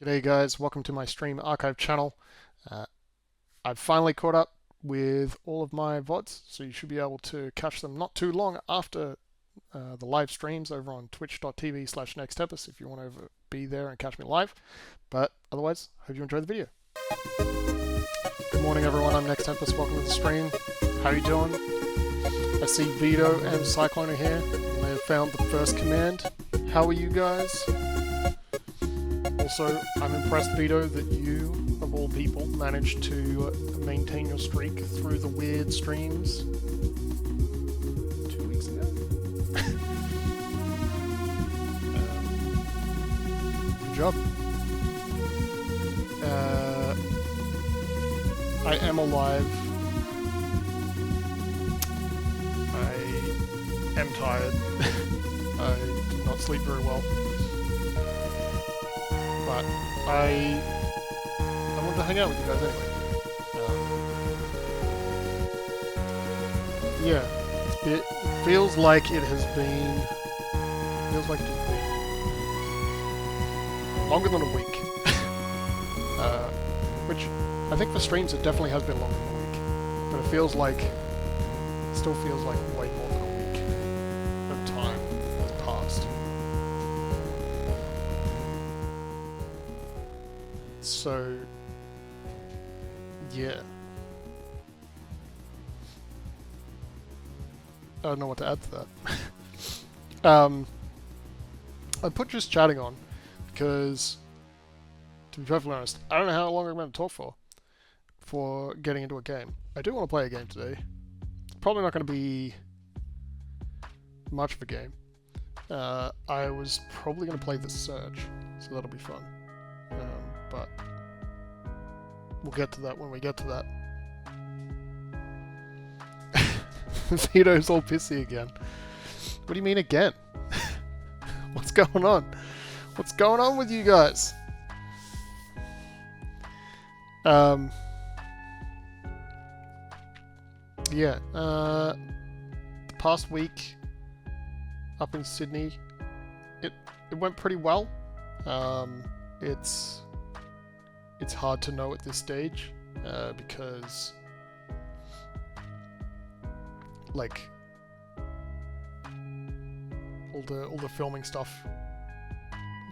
G'day guys, welcome to my stream archive channel. I've finally caught up with all of my VODs, so you should be able to catch them not too long after the live streams over on twitch.tv/Nextempus if you want to be there and catch me live. But otherwise, hope you enjoy the video. Good morning everyone, I'm Nextempus, welcome to the stream. How are you doing? I see Vito and Cyclone are here, and they have found the first command. How are you guys? Also, I'm impressed, Vito, that you, of all people, managed to maintain your streak through the weird streams 2 weeks ago. Good job. I am alive. I am tired. I did not sleep very well. But I wanted to hang out with you guys anyway. Yeah, it feels like it has been. Feels like it's been longer than a week. Which I think for streams it definitely has been longer than a week, but it feels like, still feels like way more than a week of time has passed. So, yeah. I don't know what to add to that. I put just chatting on because, to be perfectly honest, I don't know how long I'm going to talk for getting into a game. I do want to play a game today. It's probably not going to be much of a game. I was probably going to play The Surge, so that'll be fun. But we'll get to that when we get to that. Vito's all pissy again. What do you mean again? What's going on? What's going on with you guys? Yeah, the past week up in Sydney, it went pretty well. It's hard to know at this stage because, like, all the filming stuff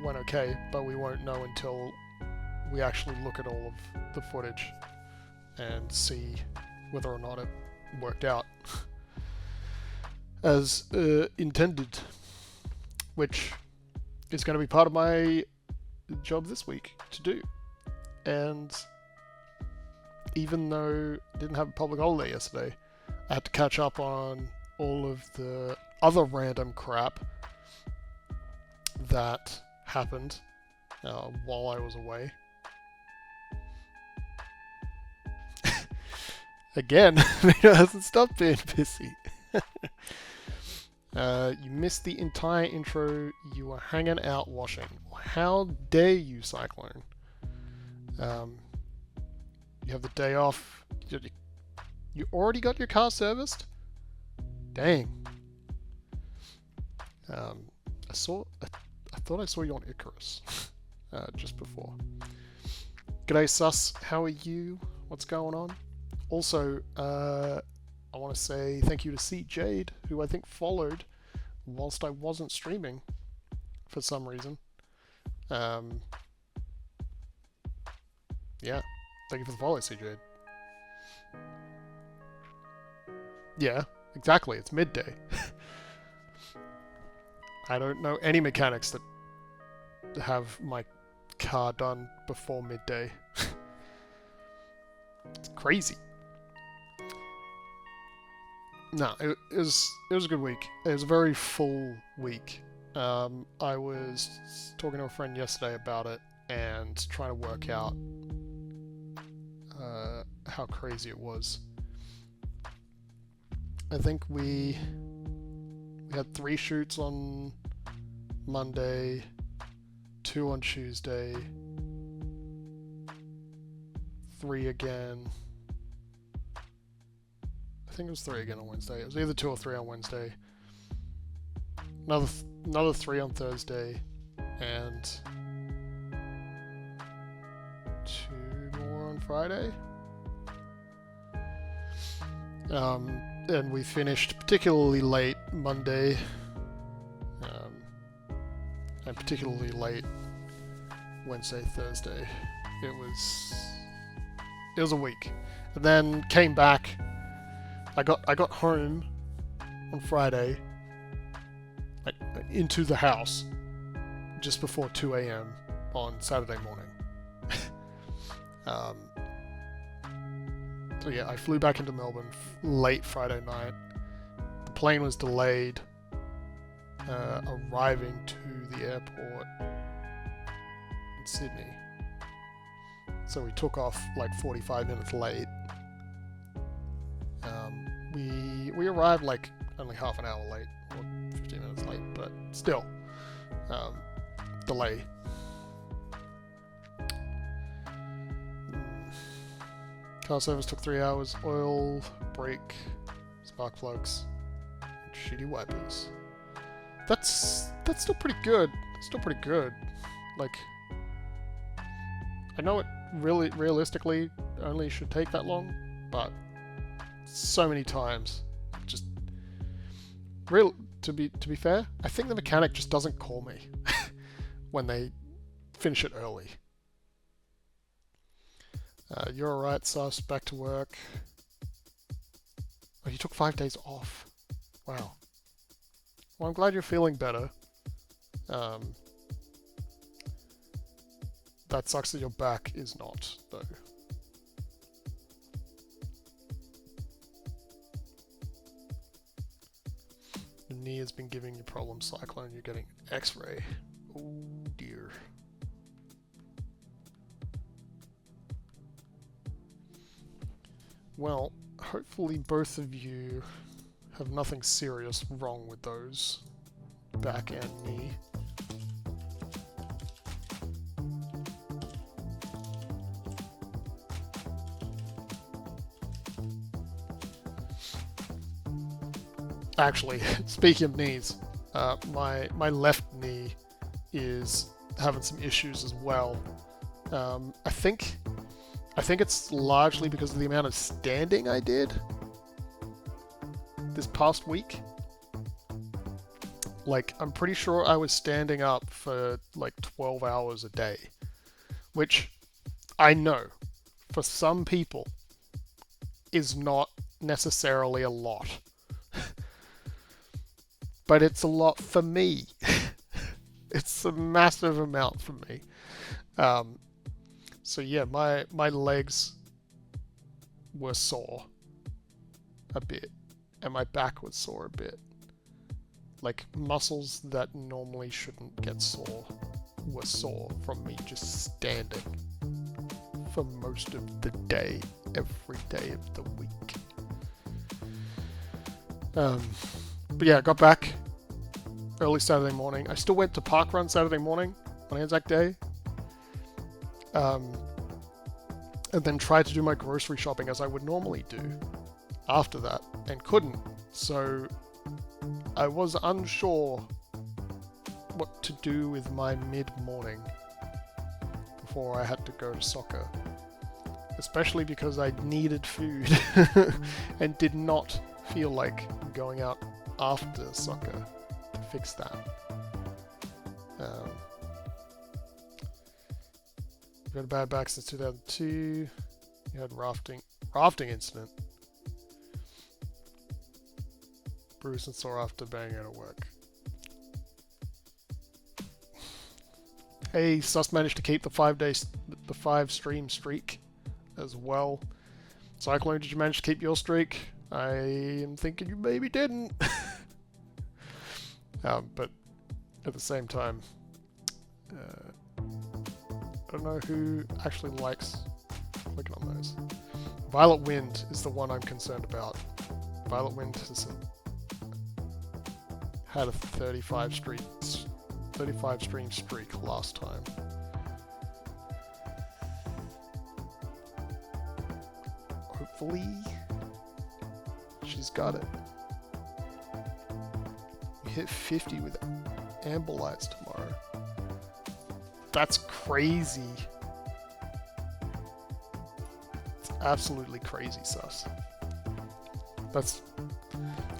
went okay, but we won't know until we actually look at all of the footage and see whether or not it worked out as intended, which is going to be part of my job this week to do. And even though I didn't have a public holiday yesterday, I had to catch up on all of the other random crap that happened while I was away. Again, Vito hasn't stopped being pissy. You missed the entire intro. You were hanging out washing. How dare you, Cyclone? You have the day off. You already got your car serviced? Dang. I thought I saw you on Icarus just before. G'day Sus, how are you? What's going on? Also, I want to say thank you to C Jade, who I think followed whilst I wasn't streaming for some reason. Yeah, thank you for the follow, C Jade. Yeah, exactly, it's midday. I don't know any mechanics that have my car done before midday. It's crazy. No, it was a good week. It was a very full week. I was talking to a friend yesterday about it and trying to work out how crazy it was. I think we had 3 shoots on Monday, 2 on Tuesday, 3 again. I think it was 3 again on Wednesday. It was either 2 or 3 on Wednesday. Another 3 on Thursday, and 2 more on Friday. And we finished particularly late Monday, and particularly late Wednesday, Thursday. It was a week, and then came back. I got home on Friday, like into the house, just before 2 a.m. on Saturday morning. So yeah, I flew back into Melbourne late Friday night. The plane was delayed, arriving to the airport in Sydney. So we took off like 45 minutes late. We arrived like only half an hour late, or 15 minutes late, but still, delay. Car service took 3 hours. Oil, brake, spark plugs, and shitty wipers. That's still pretty good. Still pretty good. Like, I know it really realistically only should take that long, but so many times, just to be fair, I think the mechanic just doesn't call me when they finish it early. You're alright, Sus. Back to work. Oh, you took 5 days off. Wow. Well, I'm glad you're feeling better. That sucks that your back is not, though. Your knee has been giving you problems, Cyclone. You're getting X-ray. Oh dear. Well, hopefully both of you have nothing serious wrong with those back and knee. Actually, speaking of knees, my left knee is having some issues as well. I think it's largely because of the amount of standing I did this past week. Like, I'm pretty sure I was standing up for like 12 hours a day, which I know for some people is not necessarily a lot. But it's a lot for me. It's a massive amount for me. So yeah, my legs were sore a bit, and my back was sore a bit. Like, muscles that normally shouldn't get sore were sore from me just standing for most of the day, every day of the week. But yeah, I got back early Saturday morning. I still went to parkrun Saturday morning on Anzac Day. And then tried to do my grocery shopping as I would normally do after that, and couldn't. So I was unsure what to do with my mid-morning before I had to go to soccer. Especially because I needed food and did not feel like going out after soccer to fix that. You've had a bad back since 2002. You had rafting incident. Bruce and sore after banging out of work. Hey, Sus managed to keep the 5 stream streak as well. Cyclone, did you manage to keep your streak? I am thinking you maybe didn't. But at the same time, I don't know who actually likes clicking on those. Violet Wind is the one I'm concerned about. Violet Wind has had a 35 stream streak last time. Hopefully, she's got it. We hit 50 with amber lights tomorrow. That's crazy. It's absolutely crazy sus. That's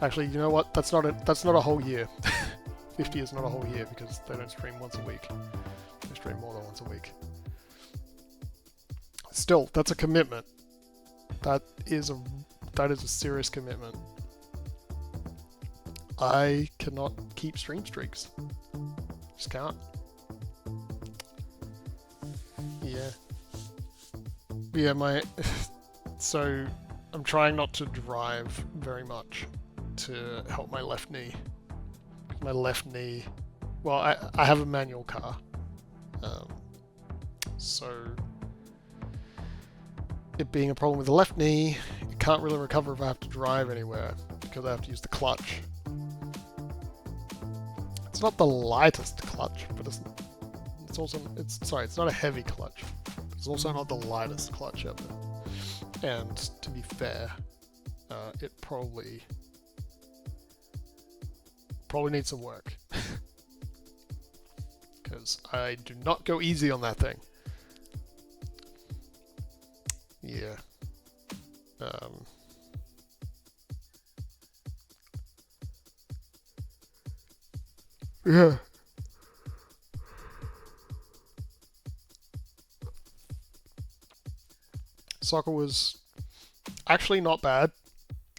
actually, you know what? That's not a whole year. 50 is not a whole year because they don't stream once a week. They stream more than once a week. Still, that's a commitment. That is a serious commitment. I cannot keep stream streaks. Just can't. Yeah. Yeah, so I'm trying not to drive very much to help my left knee. My left knee, well, I have a manual car, so it being a problem with the left knee, it can't really recover if I have to drive anywhere because I have to use the clutch. It's not the lightest clutch, but it's not a heavy clutch. It's also not the lightest clutch ever. And to be fair, it probably needs some work. Because I do not go easy on that thing. Yeah. Yeah. Soccer was actually not bad.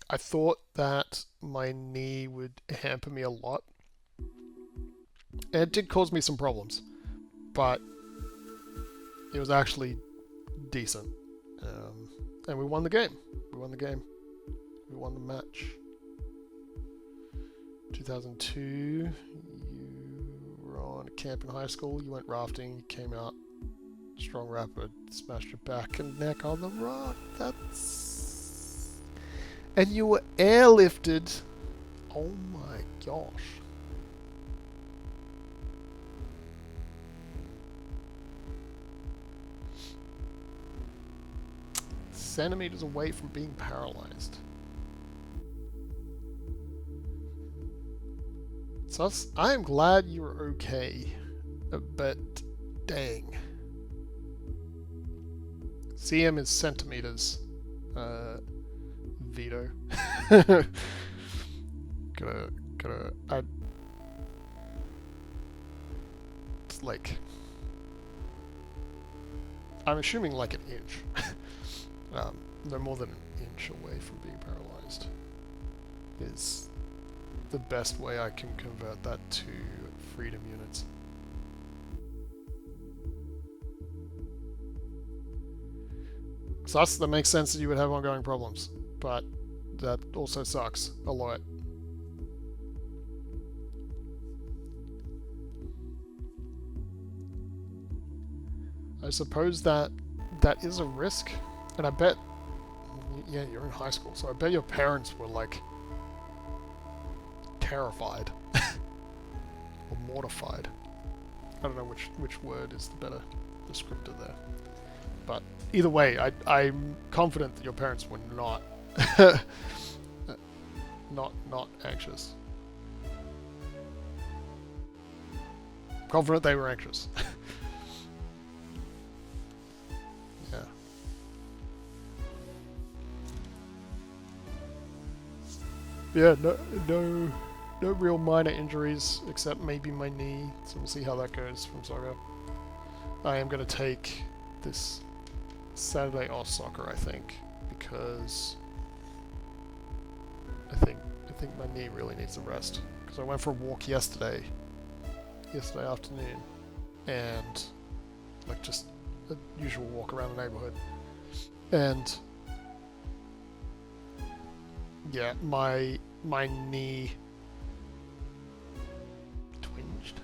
I thought that my knee would hamper me a lot. And it did cause me some problems. But it was actually decent. And we won the game. We won the match. 2002, you were on a camp in high school. You went rafting, you came out. Strong rapid, smashed your back and neck on the rock. And you were airlifted. Oh my gosh. Centimeters away from being paralyzed. So I am glad you were okay, but dang. cm is centimeters. Veto. It's like, I'm assuming like an inch. No more than an inch away from being paralyzed is the best way I can convert that to freedom units. So that makes sense that you would have ongoing problems, but that also sucks a lot. I suppose that is a risk, and I bet, yeah, you're in high school, so I bet your parents were like terrified or mortified. I don't know which word is the better descriptor there, but either way, I'm confident that your parents were not not anxious. Confident they were anxious. Yeah. Yeah, no real minor injuries except maybe my knee, so we'll see how that goes from soccer. I am going to take this Saturday off soccer, I think, because I think my knee really needs a rest. Because I went for a walk yesterday afternoon, and like just a usual walk around the neighborhood, and yeah, my knee twinged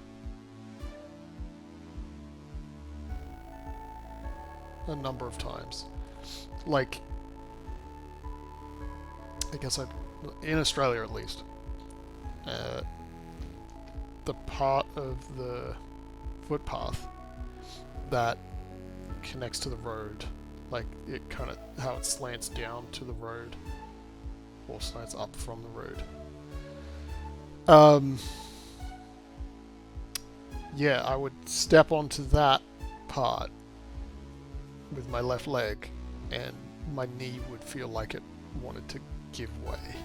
a number of times. Like, I guess in Australia at least, the part of the footpath that connects to the road, like it kind of, how it slants down to the road, or slants up from the road. Yeah, I would step onto that part with my left leg, and my knee would feel like it wanted to give way.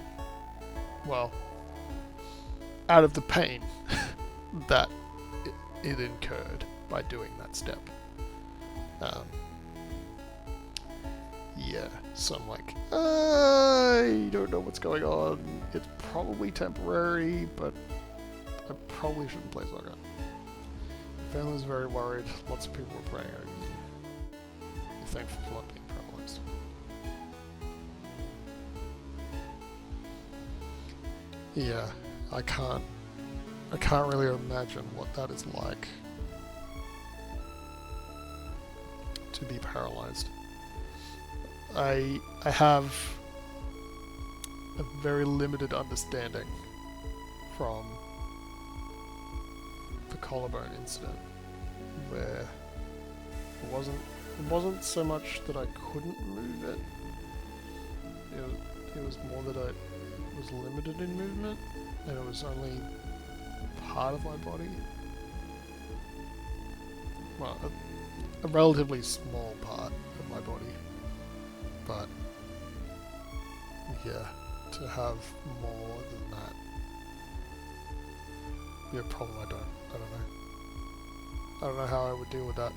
Well, out of the pain that it incurred by doing that step. Yeah, so I'm like, I don't know what's going on. It's probably temporary, but I probably shouldn't play soccer. Family's very worried. Lots of people are praying over you. You're thankful for not being paralyzed. Yeah, I can't really imagine what that is like to be paralyzed. I have a very limited understanding from the collarbone incident, where it wasn't so much that I couldn't move it. It was more that I was limited in movement, and it was only part of my body. Well, a relatively small part of my body. But yeah, to have more than that, be a problem. I don't know. I don't know how I would deal with that.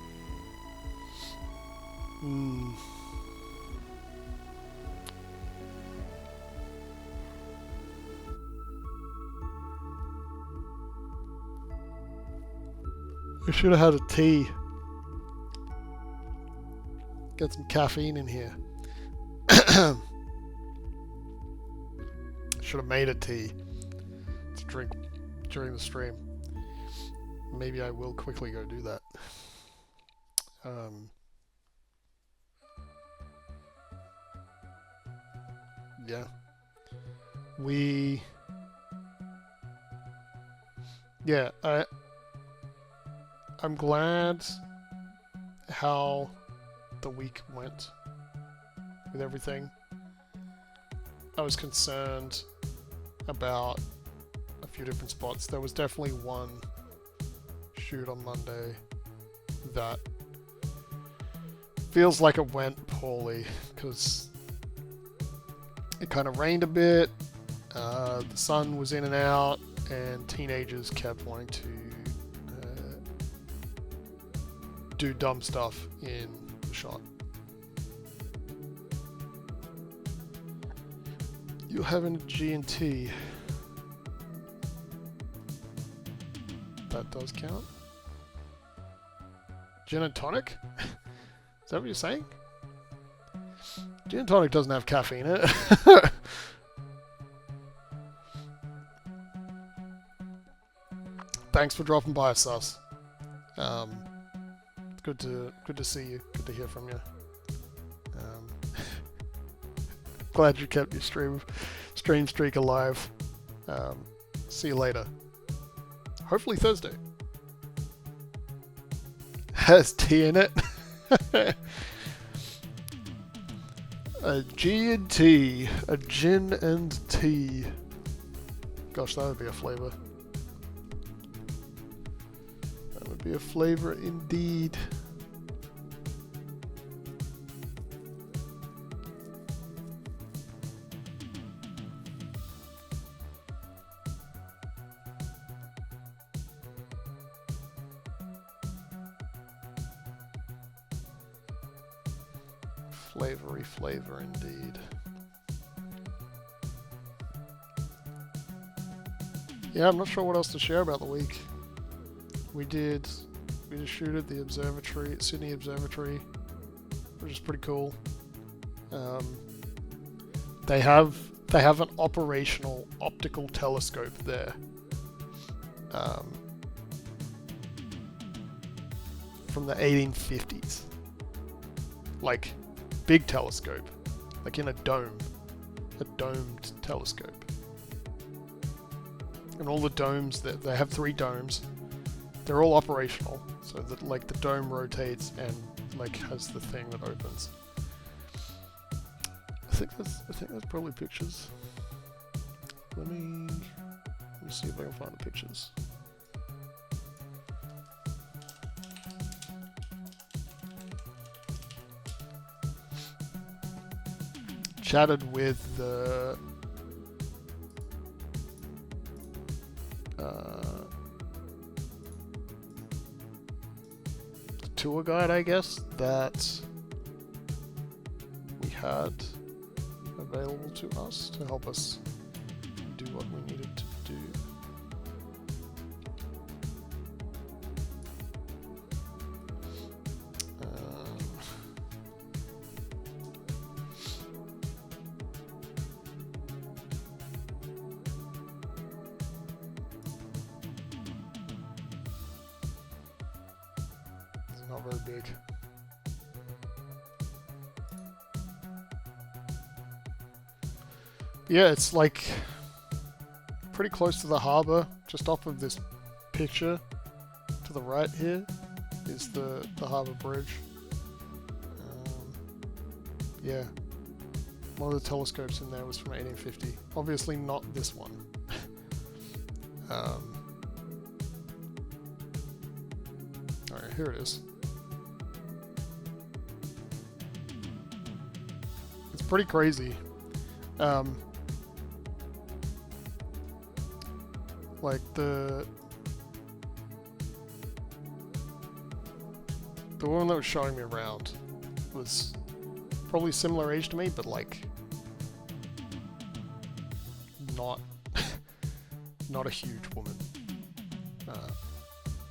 I should have had a tea. Get some caffeine in here. Should have made a tea to drink during the stream. Maybe I will quickly go do that. Yeah. I'm glad how the week went with everything. I was concerned about a few different spots. There was definitely one shoot on Monday that feels like it went poorly because it kind of rained a bit, the sun was in and out, and teenagers kept wanting to do dumb stuff in the shot. You're having a G&T. That does count. Gin and tonic? Is that what you're saying? Gin and tonic doesn't have caffeine in it. Thanks for dropping by, Sus. Good to see you. Good to hear from you. Glad you kept your stream streak alive. See you later. Hopefully Thursday. Has tea in it. A G and T. A gin and tea. Gosh, that would be a flavor. That would be a flavor indeed. Flavory flavor indeed. Yeah, I'm not sure what else to share about the week. We just shoot at the observatory, Sydney Observatory, which is pretty cool. They have an operational optical telescope there. From the 1850s. Like, big telescope, like in a dome, a domed telescope. And all the domes, they have 3 domes, they're all operational, so that like the dome rotates and like has the thing that opens. I think that's probably pictures. Let me see if I can find the pictures. chatted with the tour guide, I guess, that we had available to us to help us do what we needed to do. It's not very big. Yeah, it's like pretty close to the harbor, just off of this picture to the right here is the harbor bridge. Yeah, one of the telescopes in there was from 1850. Obviously not this one. Alright, here it is. It's pretty crazy. Like the woman that was showing me around was probably similar age to me, but like not not a huge woman.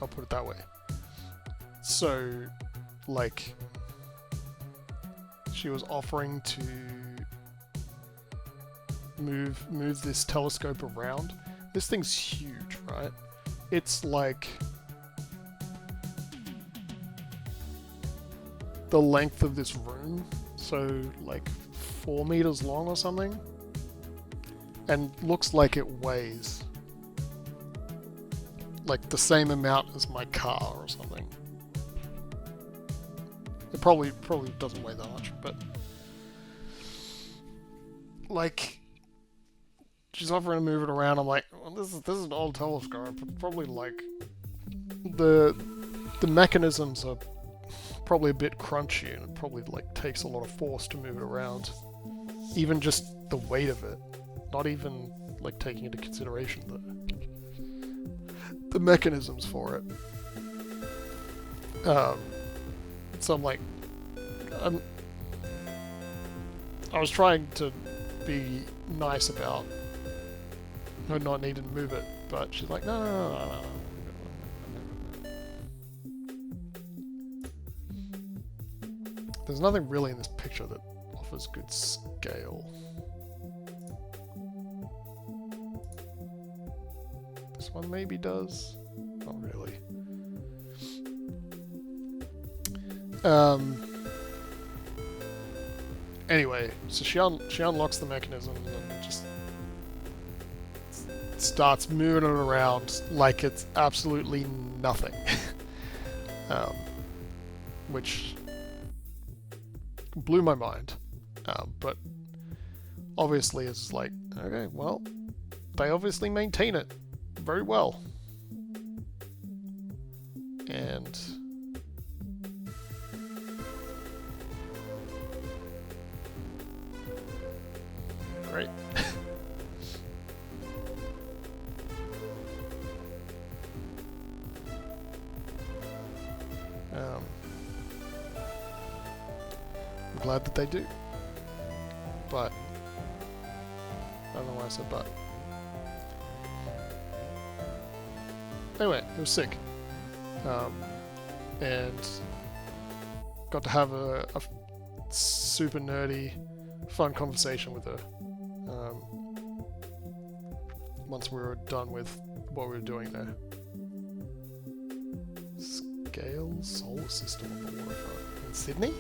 I'll put it that way. So, like, she was offering to move this telescope around. This thing's huge, right? It's like the length of this room, so like 4 meters long or something, and looks like it weighs like the same amount as my car or something. It probably doesn't weigh that much, but like, she's offering to move it around. I'm like, well, this is an old telescope. Probably like the mechanisms are probably a bit crunchy, and it probably like takes a lot of force to move it around. Even just the weight of it, not even like taking into consideration the mechanisms for it. So I'm like, I was trying to be nice about her not needing to move it, but she's like, no. There's nothing really in this picture that offers good scale. This one maybe does. Not really. Anyway, so she unlocks the mechanism and then just starts moving it around like it's absolutely nothing. Which blew my mind. But obviously it's like, okay, well, they obviously maintain it very well. And great. I'm glad that they do. But I don't know why I said but. Anyway, it was sick. And got to have a super nerdy, fun conversation with her. Once we were done with what we were doing there. Scale solar system on the waterfront in Sydney?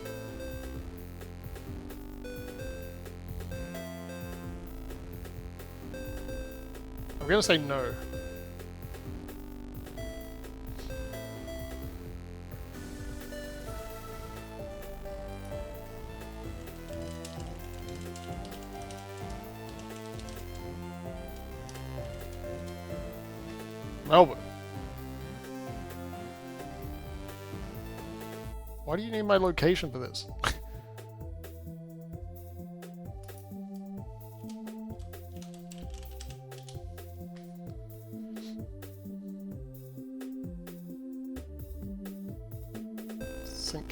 I'm gonna say no. Melbourne. Why do you need my location for this?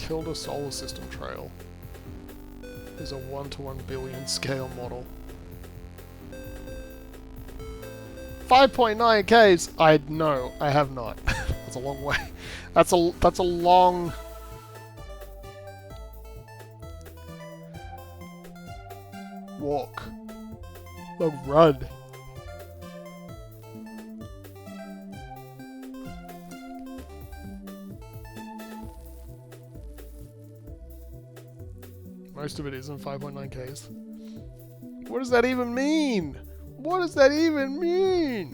Kilda Solar System Trail is a 1-to-1 billion scale model. 5.9 Ks? No, I have not. That's a long way. That's a long... walk. Long run. Most of it isn't 5.9 Ks. What does that even mean? What does that even mean?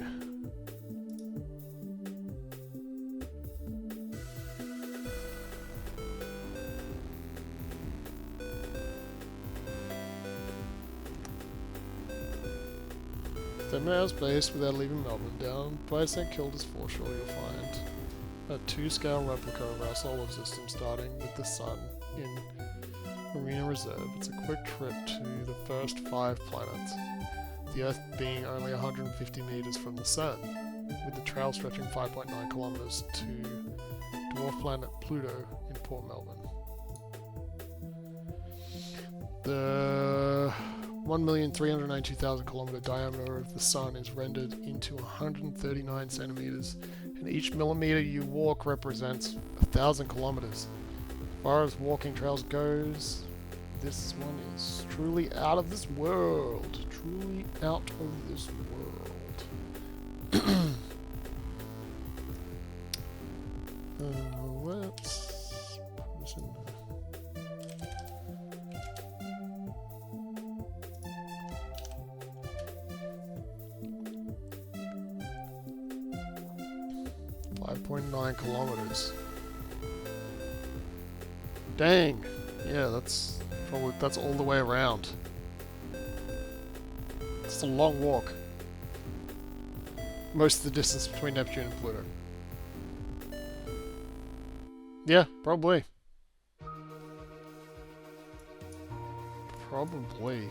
Then airspace without leaving Melbourne. Down by St Kilda's foreshore you'll find a 2-scale replica of our solar system starting with the Sun in Marina Reserve. It's a quick trip to the first 5 planets, the Earth being only 150 meters from the Sun, with the trail stretching 5.9 kilometers to dwarf planet Pluto in Port Melbourne. The 1,392,000 kilometer diameter of the Sun is rendered into 139 centimeters, and each millimeter you walk represents 1,000 kilometers. As far as walking trails goes, this one is truly out of this world. Truly out of this world. Let's put this in there. .9 kilometers. Dang. Yeah, that's all the way around. It's a long walk. Most of the distance between Neptune and Pluto. Yeah, probably. Probably.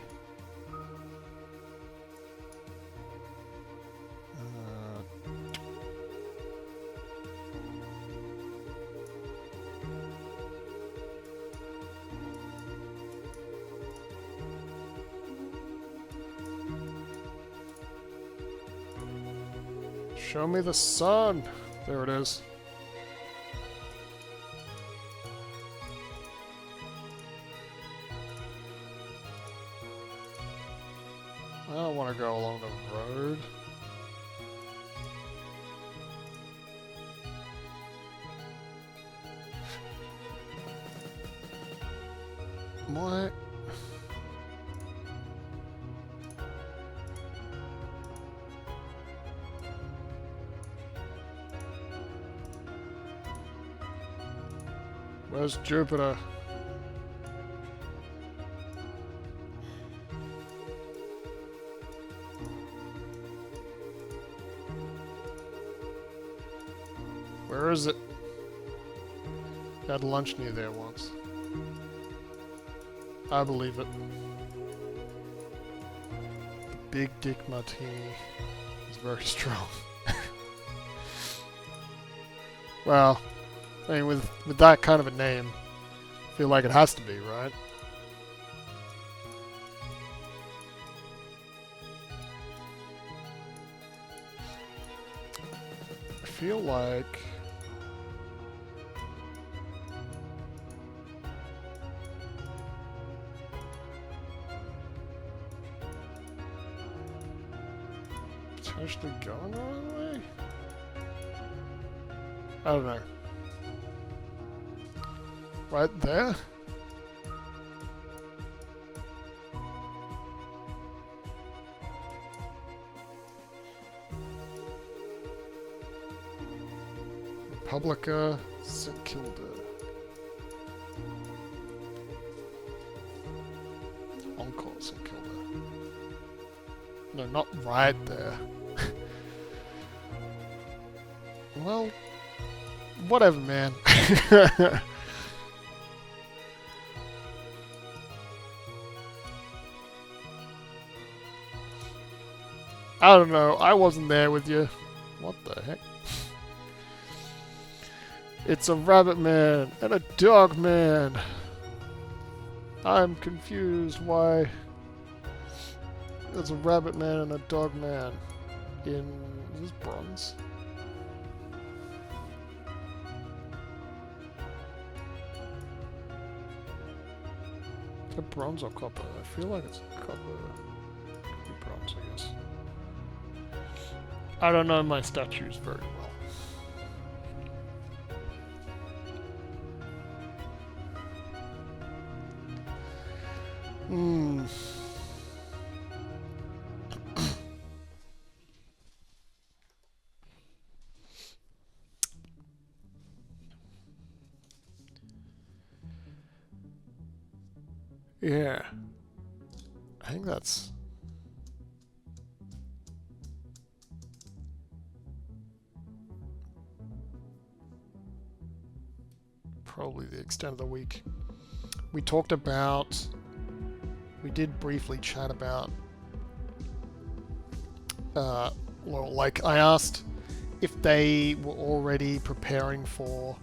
Show me the Sun! There it is. I don't want to go along the road. What? Where's Jupiter? Where is it? Had lunch near there once. I believe it. The Big Dick Martini is very strong. Well, I mean, with that kind of a name, I feel like it has to be, right? I feel like... potentially going the wrong way? I don't know. Right there? Republica, St Kilda. Encore St Kilda. No, not right there. Well, whatever, man. I don't know. I wasn't there with you. What the heck? It's a rabbit man and a dog man. I'm confused why there's a rabbit man and a dog man in... Is this bronze? Is it bronze or copper? I feel like it's copper. Could be bronze, I guess. I don't know my statues very well. Yeah. I think that's... probably the extent of the week. We talked about... We did briefly chat about... well, like, I asked if they were already preparing for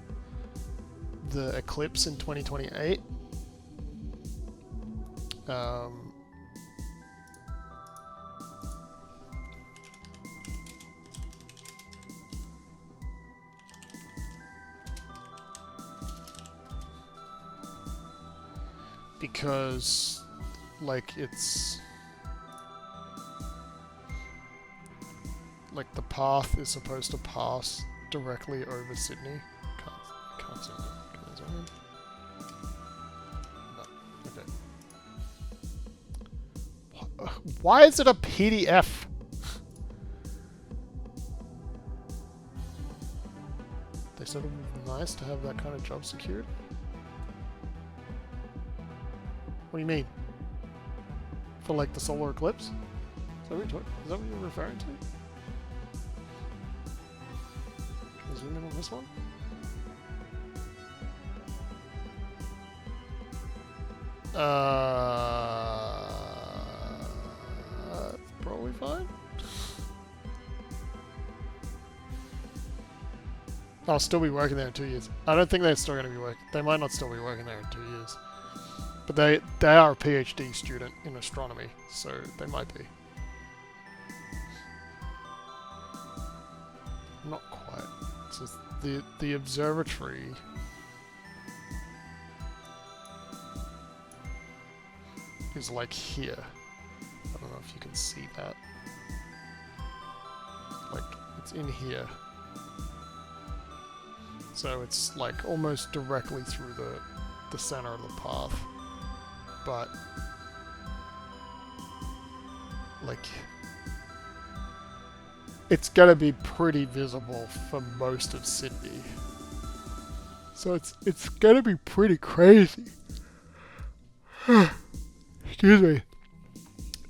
the eclipse in 2028. Because, like, it's... like, the path is supposed to pass directly over Sydney. Can't zoom in. Can I zoom in? No. Okay. Why is it a PDF? They said it would be nice to have that kind of job secured. What do you mean? For like the solar eclipse? Is that what you're referring to? Can I zoom in on this one? Probably fine. I'll still be working there in 2 years. I don't think they're still going to be working. They might not still be working there in 2 years. But they are a PhD student in astronomy, so they might be. Not quite. So the observatory is like here. I don't know if you can see that. Like, it's in here. So it's like almost directly through the center of the path. But, like, it's gonna be pretty visible for most of Sydney. So it's gonna be pretty crazy. Excuse me.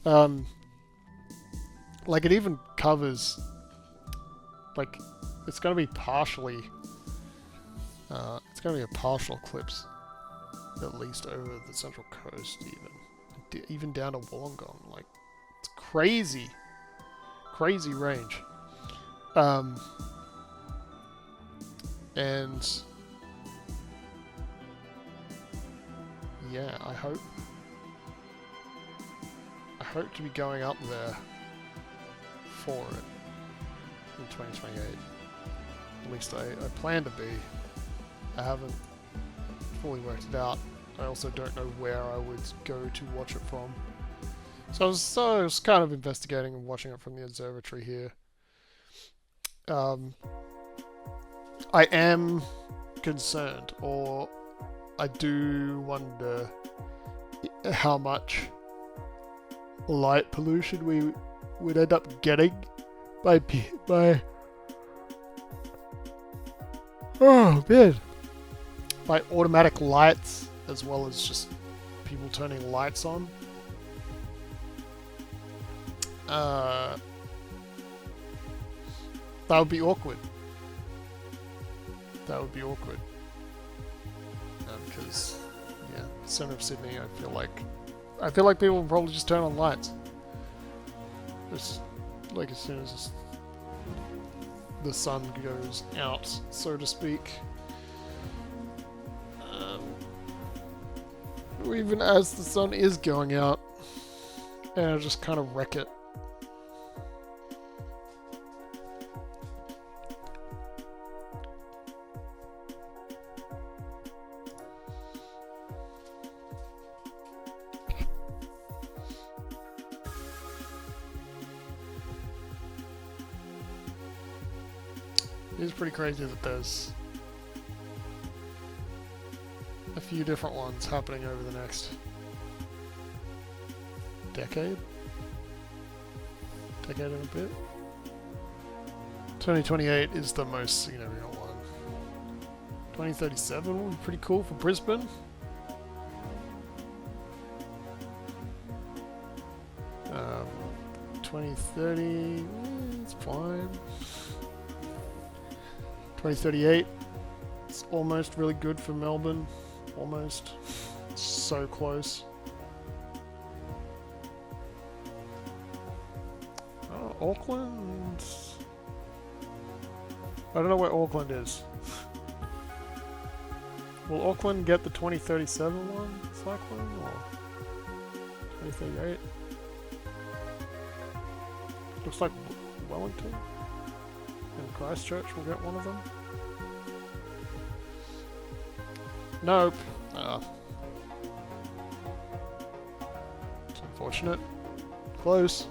Like, it even covers, like, it's gonna be partially, it's gonna be a partial eclipse. At least over the Central Coast, even down to Wollongong. Like, it's crazy range. And yeah, I hope to be going up there for it in 2028. At least I plan to be. I haven't fully worked it out. I also don't know where I would go to watch it from. So I was kind of investigating and watching it from the observatory here. I am concerned, or I do wonder how much light pollution we would end up getting by oh man, by automatic lights, as well as just people turning lights on. That would be awkward. That would be awkward. Because, yeah, center of Sydney, I feel like people will probably just turn on lights. Just, like, as soon as the sun goes out, so to speak. even as the sun is going out, and I just kind of wreck it. It is pretty crazy that there's a few different ones happening over the next decade and a bit. 2028 is the most significant one. 2037 will be pretty cool for Brisbane. Um, 2030, it's fine. 2038, it's almost really good for Melbourne. Almost. It's so close. Auckland? I don't know where Auckland is. Will Auckland get the 2037 one cyclone or 2038? Looks like Wellington and Christchurch will get one of them. Nope. It's unfortunate. Close.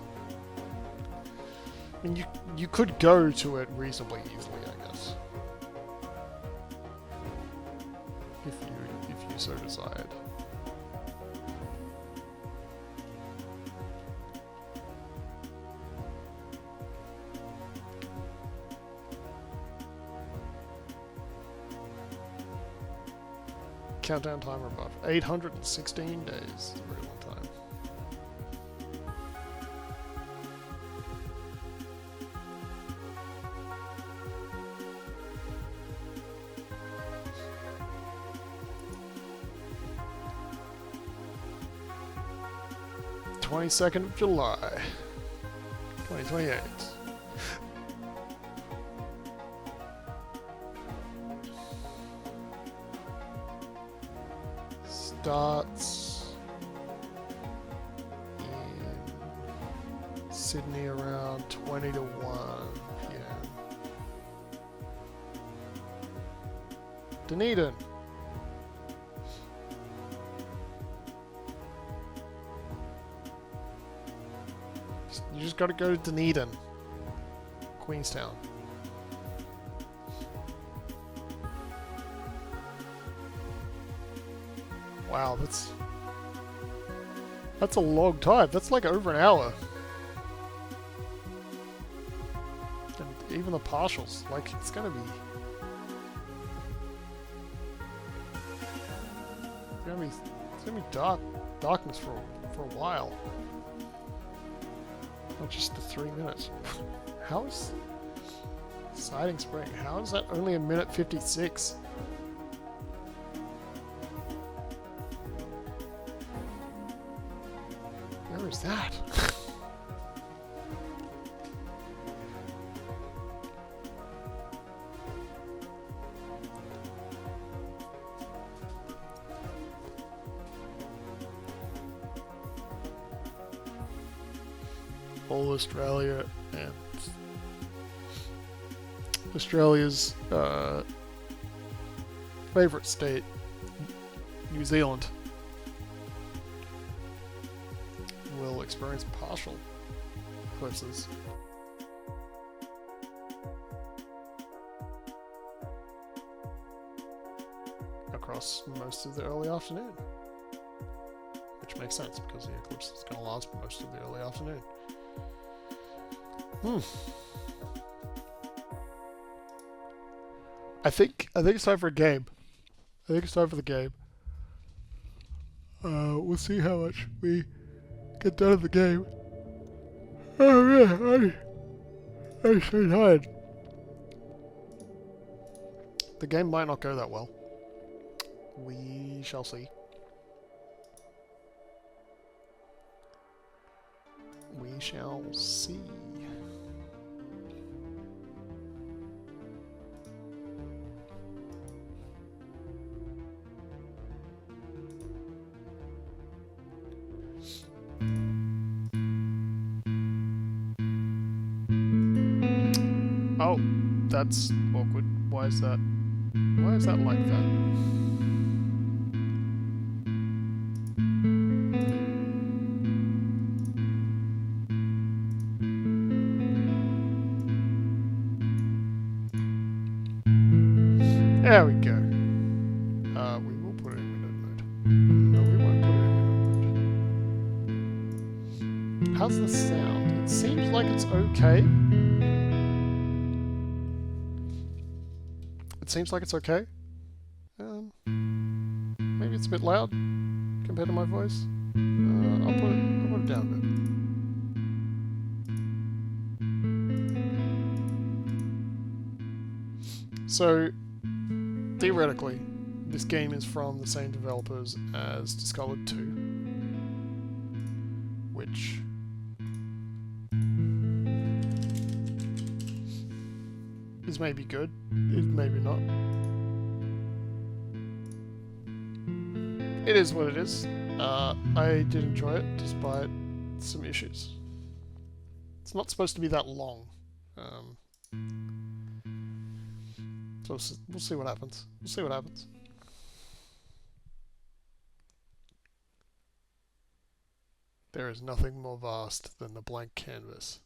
I mean, you could go to it reasonably easily, I guess, if you so desired. Countdown timer above 816 days. It's a very long time. July 2028. Starts in Sydney around 20 to 1 p.m. Dunedin. You just gotta go to Dunedin, Queenstown. Wow, that's a long time. That's like over an hour. And even the partials, like it's gonna be darkness for a while. Not just the 3 minutes. How is Siding Spring? How is that only a minute 56? Where is that? All Australia and Australia's favourite state, New Zealand, will experience partial eclipses. Across most of the early afternoon. Which makes sense because the eclipse is going to last most of the early afternoon. I think it's time for a game. I think it's time for the game. We'll see how much we get done of the game. Oh yeah, I'm so tired. The game might not go that well. We shall see. We shall see. That's awkward. Why is that? Why is that like that? There we go. We will put it in window mode. No, we won't put it in window mode. How's the sound? It seems like it's okay. It seems like it's okay. Maybe it's a bit loud compared to my voice. I'll put it down a bit. So, theoretically, this game is from the same developers as Discolored 2, which is maybe good, it maybe not. It is what it is. I did enjoy it, despite some issues. It's not supposed to be that long. So we'll see what happens. We'll see what happens. There is nothing more vast than the blank canvas.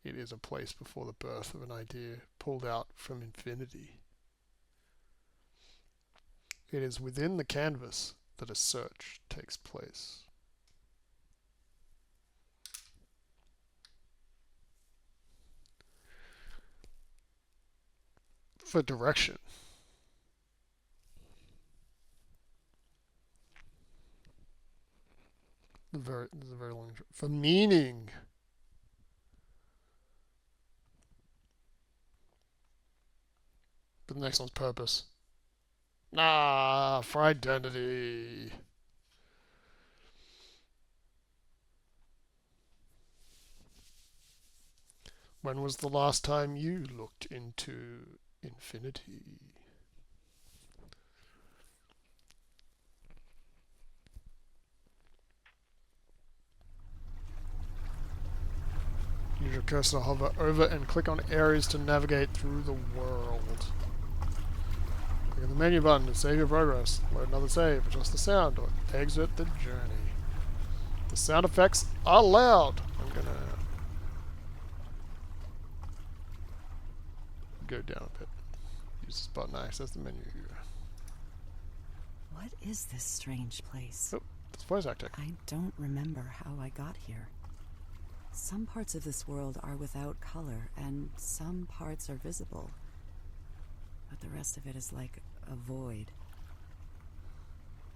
It is a place before the birth of an idea pulled out from infinity. It is within the canvas that a search takes place. For direction. There's a very long intro. For meaning. But the next one's purpose. For identity. When was the last time you looked into infinity? Use your cursor to hover over and click on areas to navigate through the world. Click on the menu button to save your progress. Load another save, adjust the sound, or exit the journey. The sound effects are loud. I'm gonna go down a bit. Use this button to access the menu. What is this strange place? Oh, it's voice acting. I don't remember how I got here. Some parts of this world are without color, and some parts are visible. But the rest of it is like a void.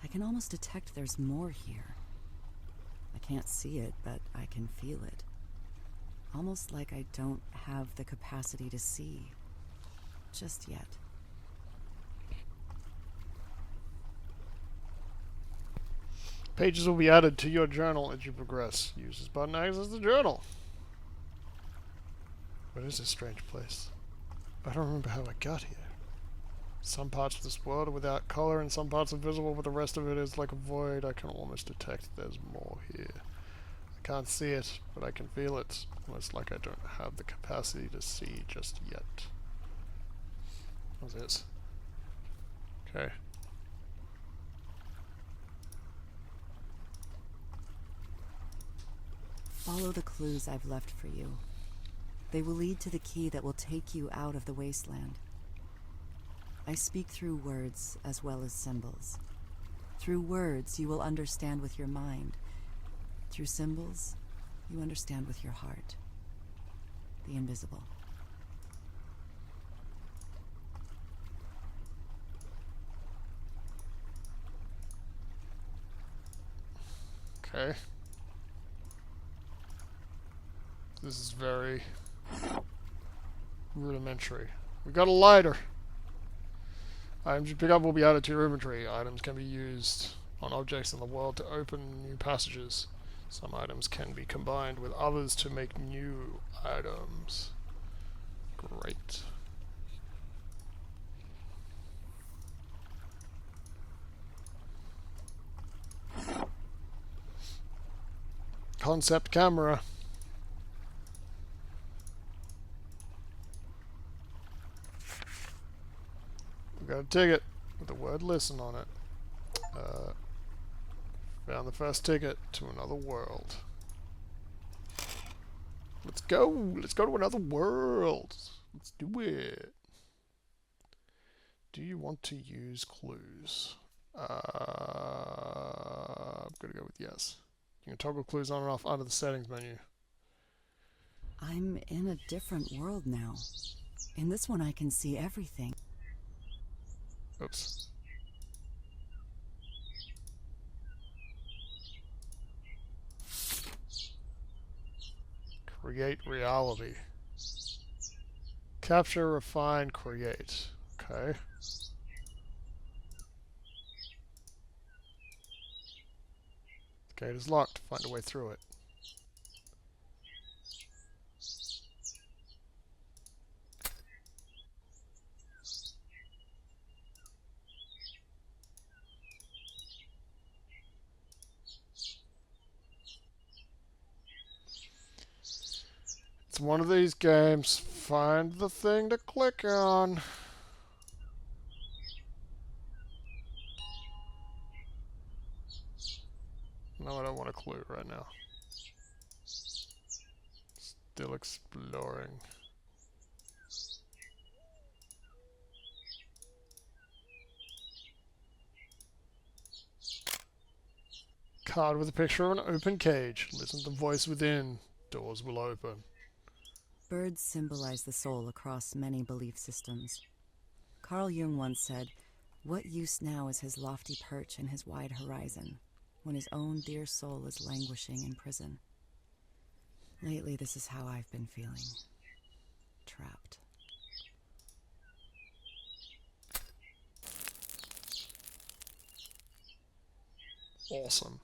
I can almost detect there's more here. I can't see it, but I can feel it. Almost like I don't have the capacity to see. Just yet. Pages will be added to your journal as you progress. Use this button to access the journal. What is this strange place? I don't remember how I got here. Some parts of this world are without color and some parts are visible, but the rest of it is like a void. I can almost detect there's more here. I can't see it, but I can feel it. Almost like I don't have the capacity to see just yet. What's this? Okay. Follow the clues I've left for you. They will lead to the key that will take you out of the wasteland. I speak through words as well as symbols. Through words, you will understand with your mind. Through symbols, you understand with your heart. The invisible. Okay. This is very rudimentary. We got a lighter. Items you pick up will be added to your inventory. Items can be used on objects in the world to open new passages. Some items can be combined with others to make new items. Great. Concept camera. a ticket with the word listen on it. Uh, Found the first ticket to another world. Let's go! Let's go to another world! Let's do it! Do you want to use clues? I'm gonna go with yes. You can toggle clues on and off under the settings menu. I'm in a different world now. In this one I can see everything. Oops. Create reality. Capture, refine, create. Okay. The gate is locked. Find a way through it. It's one of these games. Find the thing to click on. No, I don't want a clue right now. Still exploring. Card with a picture of an open cage. Listen to the voice within. Doors will open. Birds symbolize the soul across many belief systems. Carl Jung once said, "What use now is his lofty perch and his wide horizon, when his own dear soul is languishing in prison?" Lately, this is how I've been feeling. Trapped. Awesome.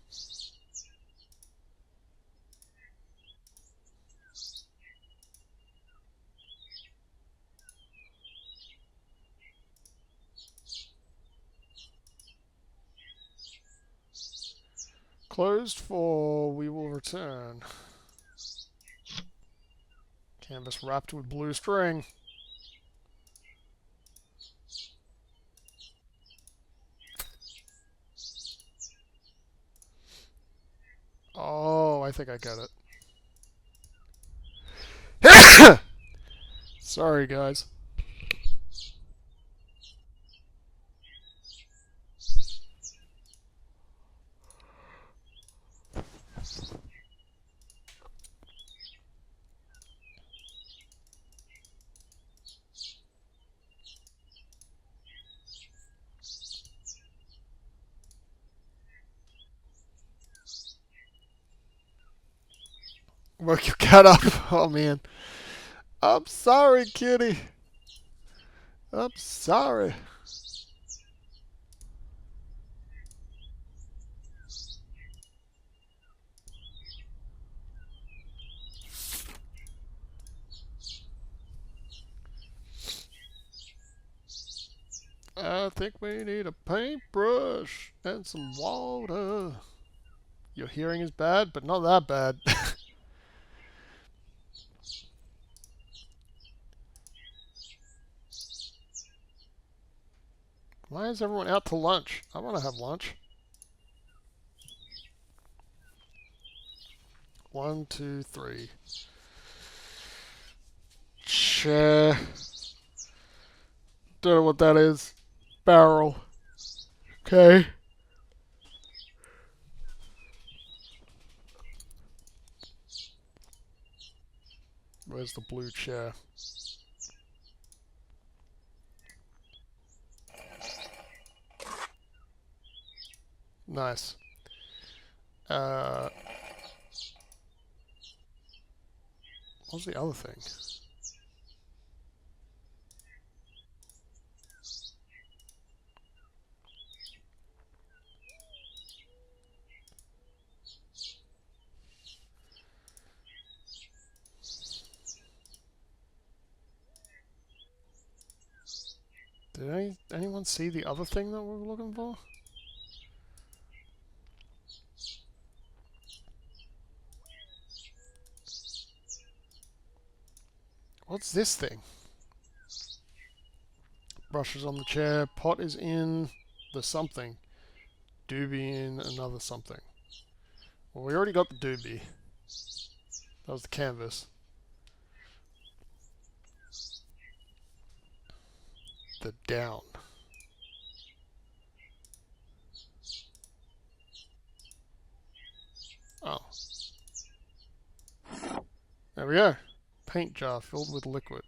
Closed for we will return. Canvas wrapped with blue string. Oh, I think I get it. Sorry, guys. Woke your cat up. Oh, man. I'm sorry, kitty. I'm sorry. I think we need a paintbrush and some water. Your hearing is bad, but not that bad. Why is everyone out to lunch? I want to have lunch. 1, 2, 3. Chair. Don't know what that is. Barrel. Okay. Where's the blue chair? Nice. What's the other thing? Did anyone see the other thing that we were looking for? What's this thing? Bro, Paintbrush is on the chair. Pot is in the something. Doobie in another something. Well, we already got the doobie. That was the canvas. The down. Oh. There we go. Paint jar filled with liquid.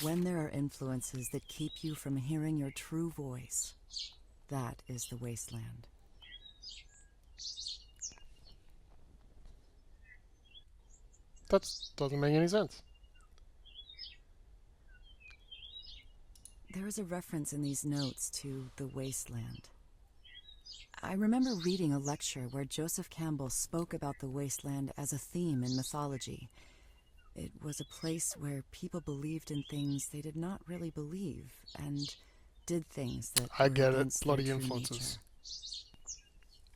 When there are influences that keep you from hearing your true voice, that is the wasteland. That doesn't make any sense. There is a reference in these notes to the wasteland. I remember reading a lecture where Joseph Campbell spoke about the wasteland as a theme in mythology. It was a place where people believed in things they did not really believe, and did things that I were get it. against Bloody their true influences. nature.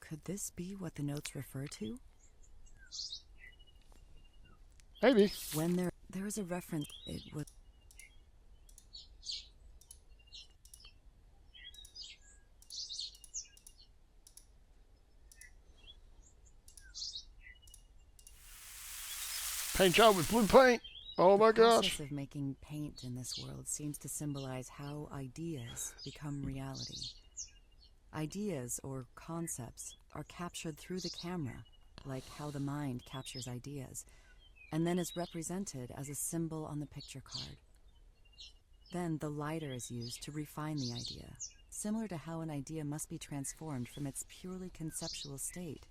Could this be what the notes refer to? Maybe. When there is a reference, it was... Paint jar with blue paint. Oh my The gosh. process of making paint in this world seems to symbolize how ideas become reality. Ideas, or concepts, are captured through the camera, like how the mind captures ideas, and then is represented as a symbol on the picture card. Then the lighter is used to refine the idea, similar to how an idea must be transformed from its purely conceptual state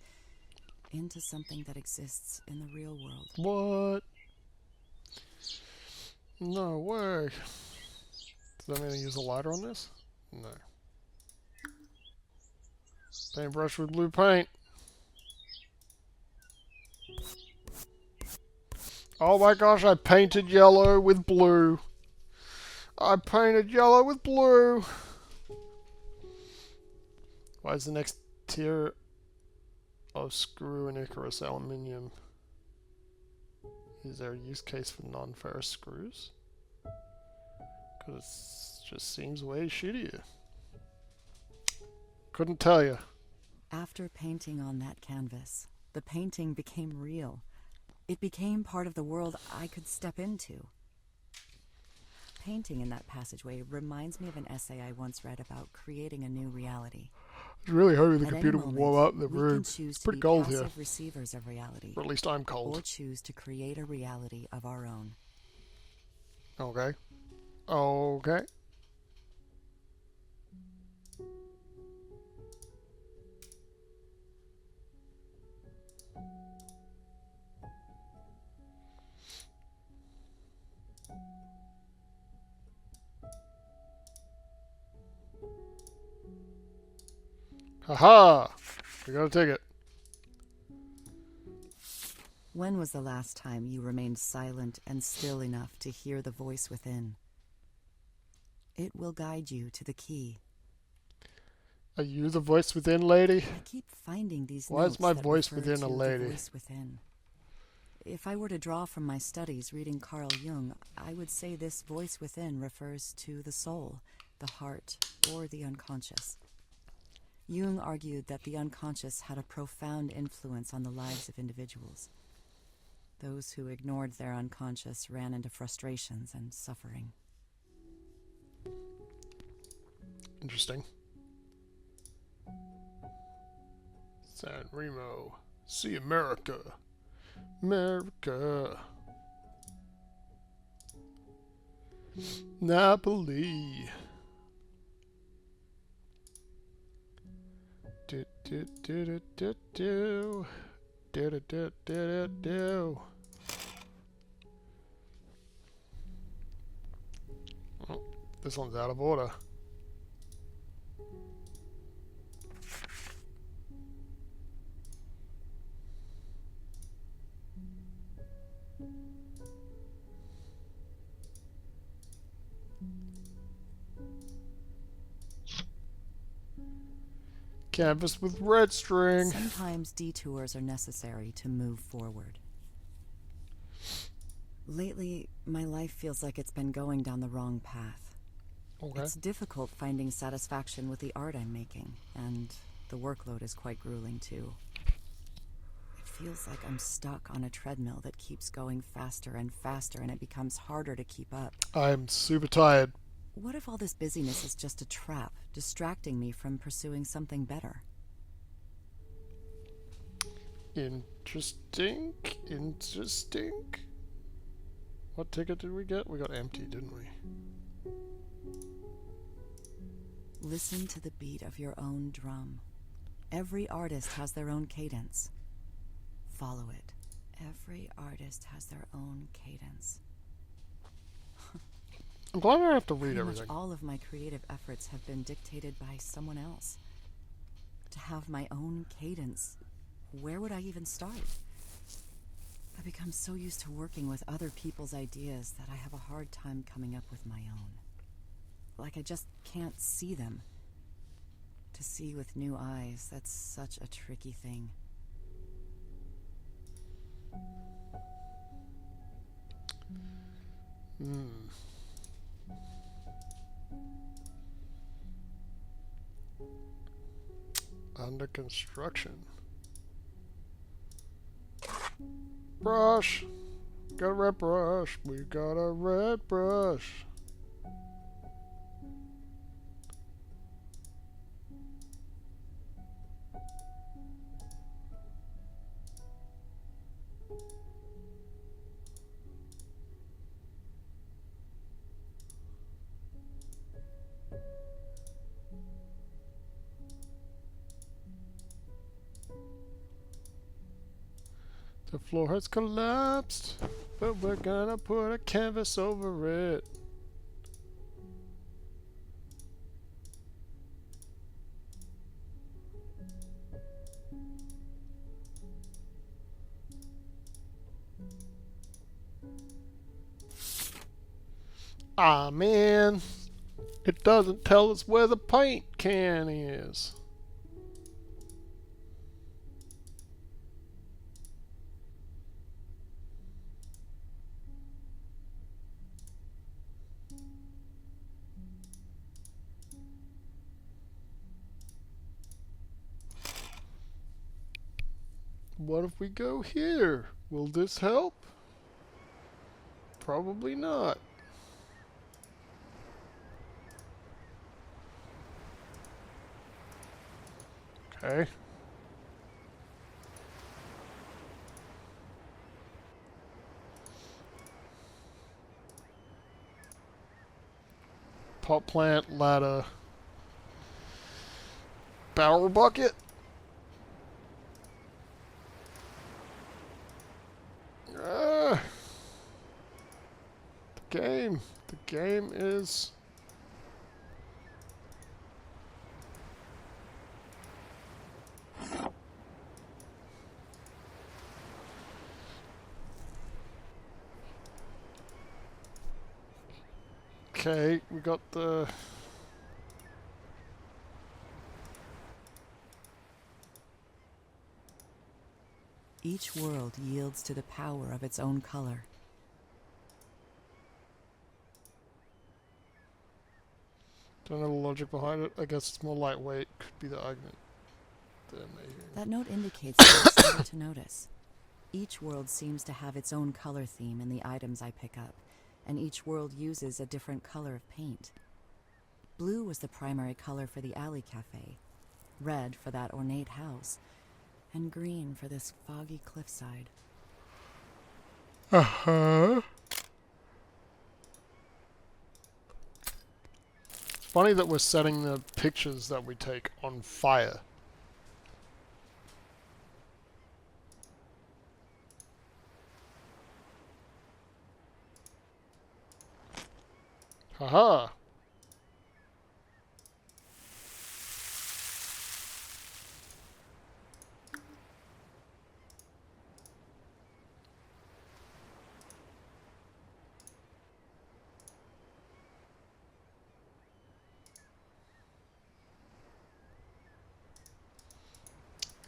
into something that exists in the real world. What? No way. Does that mean I use a lighter on this? No. Paintbrush with blue paint. Oh my gosh, I painted yellow with blue. I painted yellow with blue. Why is the next tier of screw and Icarus aluminium? Is there a use case for non-ferrous screws? Because it just seems way shittier. Couldn't tell you. After painting on that canvas, the painting became real. It became part of the world I could step into. Painting in that passageway reminds me of an essay I once read about creating a new reality. I was really hoping the At any computer would warm moment, up the we room. can choose It's to pretty be cold passive here. receivers of reality, Or at least I'm or cold. choose to create a reality of our own. Okay. Okay. Haha! We got a ticket. When was the last time you remained silent and still enough to hear the voice within? It will guide you to the key. Are you the voice within, lady? I keep finding these Why notes is my that voice refer within to a the lady? voice within. If I were to draw from my studies reading Carl Jung, I would say this voice within refers to the soul, the heart, or the unconscious. Jung argued that the unconscious had a profound influence on the lives of individuals. Those who ignored their unconscious ran into frustrations and suffering. Interesting. San Remo. See America. America. Napoli. Do do do do do do. Do do do do do. Oh, this one's out of order. Canvas with red string. Sometimes detours are necessary to move forward. Lately, my life feels like it's been going down the wrong path. Okay. It's difficult finding satisfaction with the art I'm making, and the workload is quite grueling too. It feels like I'm stuck on a treadmill that keeps going faster and faster, and it becomes harder to keep up. I'm super tired. What if all this busyness is just a trap, distracting me from pursuing something better? Interesting. Interesting. What ticket did we get? We got empty, didn't we? Listen to the beat of your own drum. Every artist has their own cadence. Follow it. Every artist has their own cadence. I'm glad I don't have to read Pretty much everything. all of my creative efforts have been dictated by someone else. To have my own cadence, where would I even start? I've become so used to working with other people's ideas that I have a hard time coming up with my own. Like I just can't see them. To see with new eyes, that's such a tricky thing. Under construction. Brush. Got a red brush. We got a red brush. The floor has collapsed, but we're gonna put a canvas over it. Ah, man. It doesn't tell us where the paint can is. What if we go here? Will this help? Probably not. Okay. Pot plant, ladder, barrel bucket. Ah, the game is... Okay, we got the... Each world yields to the power of its own color. Don't know the logic behind it. I guess it's more lightweight. Could be the argument. There, maybe. That note indicates what I've started to notice. Each world seems to have its own color theme in the items I pick up, and each world uses a different color of paint. Blue was the primary color for the alley cafe, red for that ornate house, and green for this foggy cliffside. Uh-huh. Funny that we're setting the pictures that we take on fire. Haha.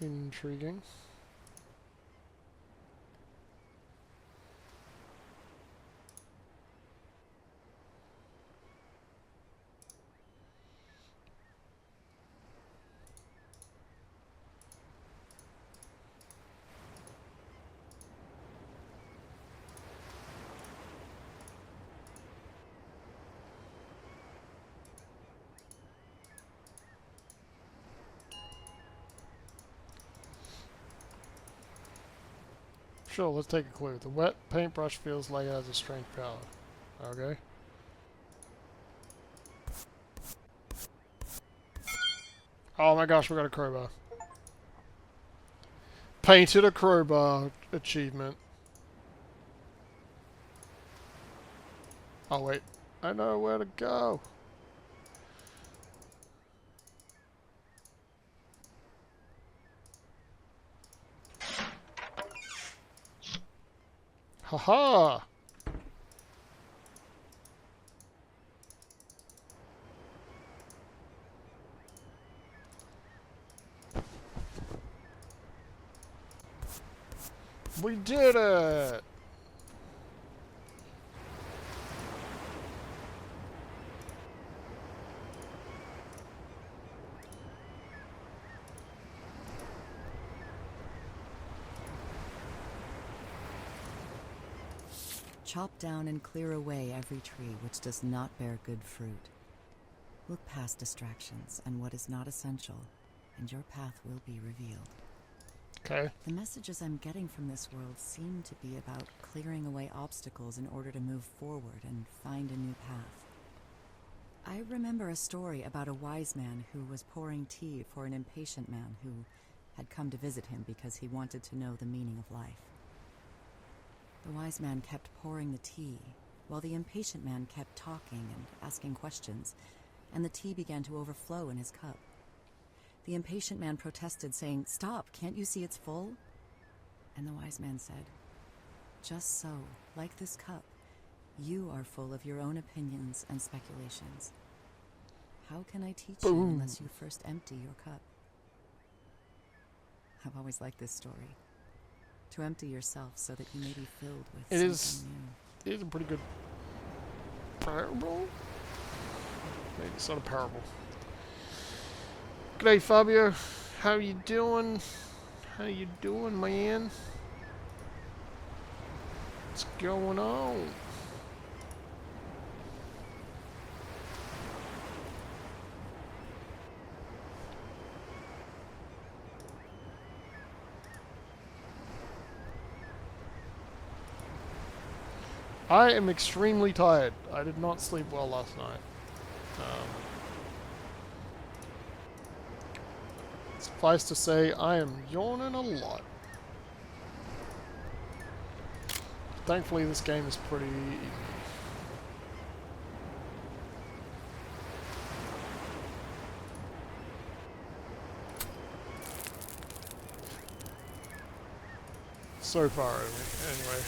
Intriguing. Sure, let's take a clue. The wet paintbrush feels like it has a strange power. Okay. Oh my gosh, we got a crowbar. Painted a crowbar achievement. Oh wait, I know where to go. Haha! We did it! Chop down and clear away every tree which does not bear good fruit. Look past distractions and what is not essential, and your path will be revealed. Okay. The messages I'm getting from this world seem to be about clearing away obstacles in order to move forward and find a new path. I remember a story about a wise man who was pouring tea for an impatient man who had come to visit him because he wanted to know the meaning of life. The wise man kept pouring the tea, while the impatient man kept talking and asking questions, and the tea began to overflow in his cup. The impatient man protested, saying, "Stop, can't you see it's full?" And the wise man said, "Just so, like this cup, you are full of your own opinions and speculations. How can I teach you Boom. unless you first empty your cup?" I've always liked this story. To empty yourself so that you may be filled with something new. It is a pretty good parable? Maybe it's not a parable. G'day Fabio, how you doing? How you doing, man? What's going on? I am extremely tired. I did not sleep well last night. Suffice to say, I am yawning a lot. Thankfully, this game is pretty easy. So far, anyway.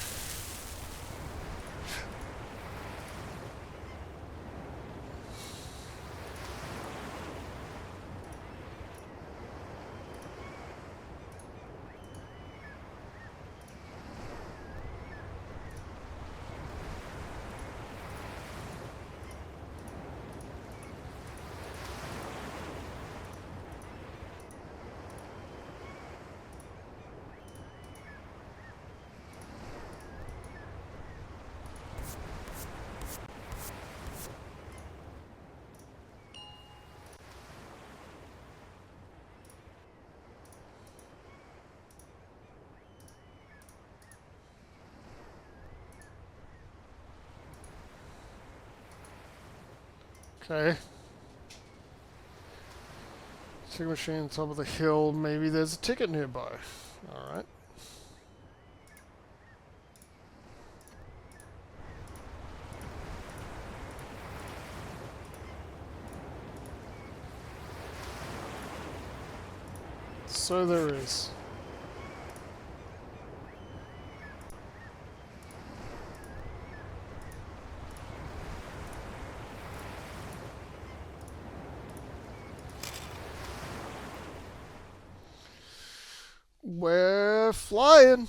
Okay. Ticket machine on top of the hill. Maybe there's a ticket nearby. Alright. So there is. We're flying.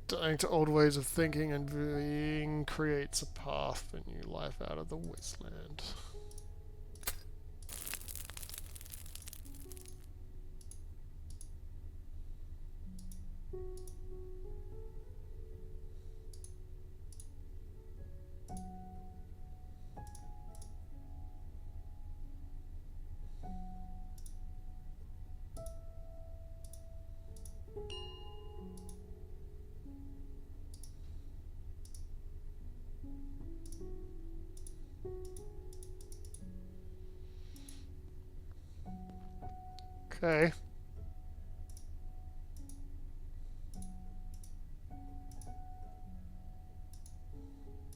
Dying to old ways of thinking and being creates a path for new life out of the wasteland. Okay.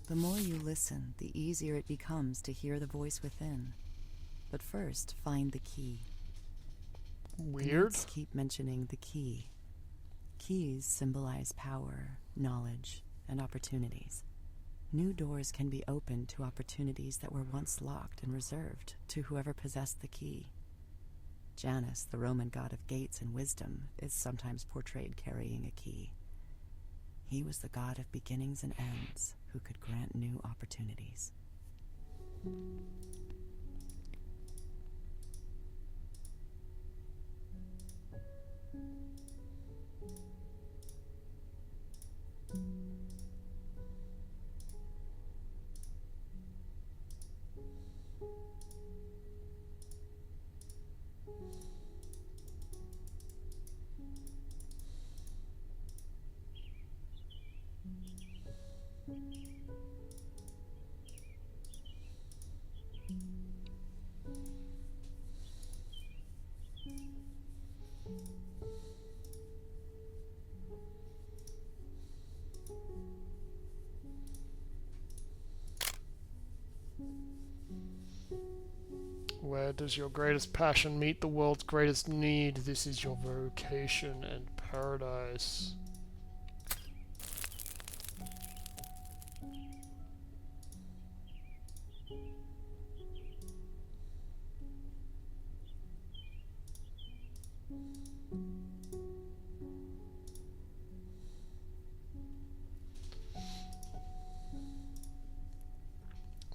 The more you listen, the easier it becomes to hear the voice within. But first, find the key. The Weird. notes keep mentioning the key. Keys symbolize power, knowledge, and opportunities. New doors can be opened to opportunities that were once locked and reserved to whoever possessed the key. Janus, the Roman god of gates and wisdom, is sometimes portrayed carrying a key. He was the god of beginnings and ends who could grant new opportunities. Where does your greatest passion meet the world's greatest need? This is your vocation and paradise.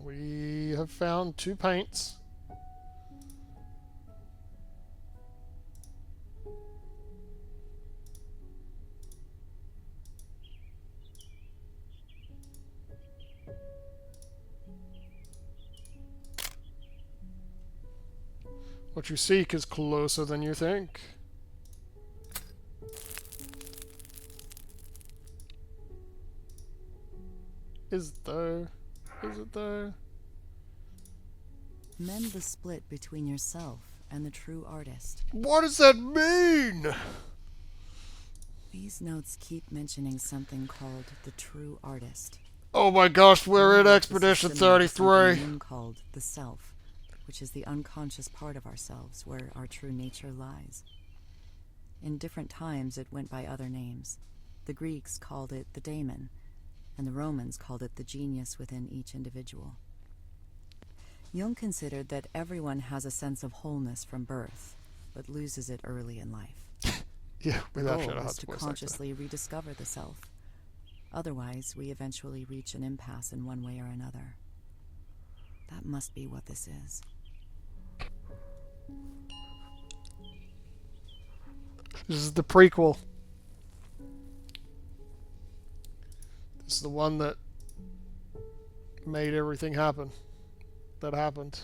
We have found 2 paints. What you seek is closer than you think. Is it though? Is it though? Mend the split between yourself and the true artist. What does that mean? These notes keep mentioning something called the true artist. Oh my gosh, we're in This is Expedition similar to something 33. Jung called the self, which is the unconscious part of ourselves where our true nature lies. In different times it went by other names. The Greeks called it the daemon, and the Romans called it the genius within each individual. Jung considered that everyone has a sense of wholeness from birth, but loses it early in life. Yeah, The without goal Shadow is Heart's to voice consciously rediscover the self. Otherwise, we eventually reach an impasse in one way or another. That must be what this is. This is the prequel. This is the one that made everything happen. That happened.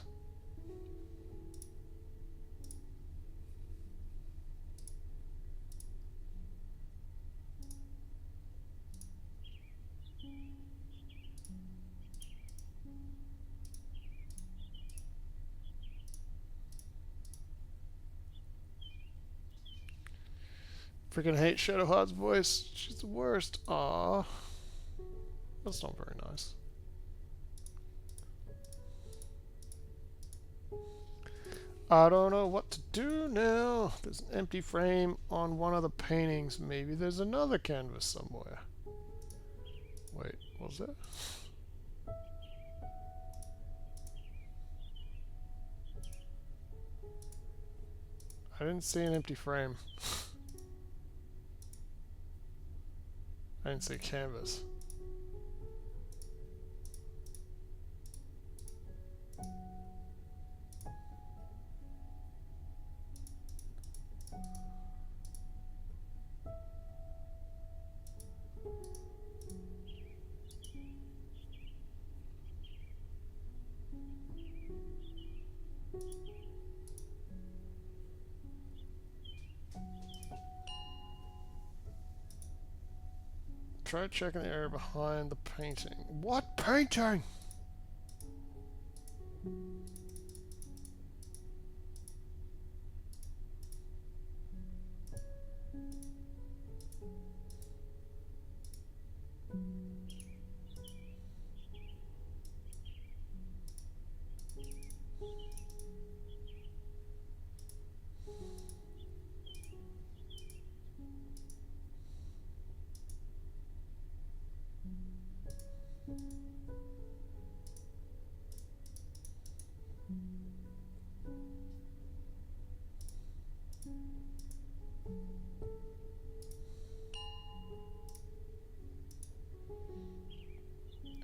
Freaking hate Shadow Heart's voice. She's the worst. Aww. That's not very nice. I don't know what to do now. There's an empty frame on one of the paintings. Maybe there's another canvas somewhere. Wait, what was that? I didn't see an empty frame. I didn't see canvas. Try checking the area behind the painting. What painting?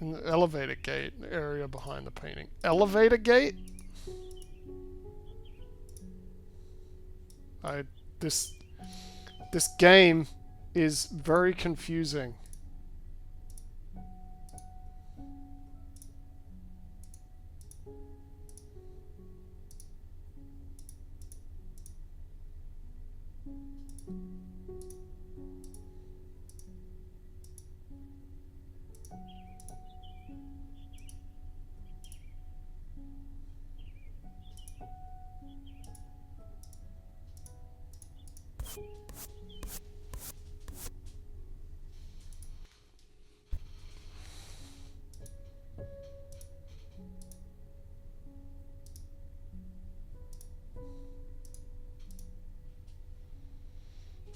In the elevator gate area behind the painting. Elevator gate? I this this game is very confusing.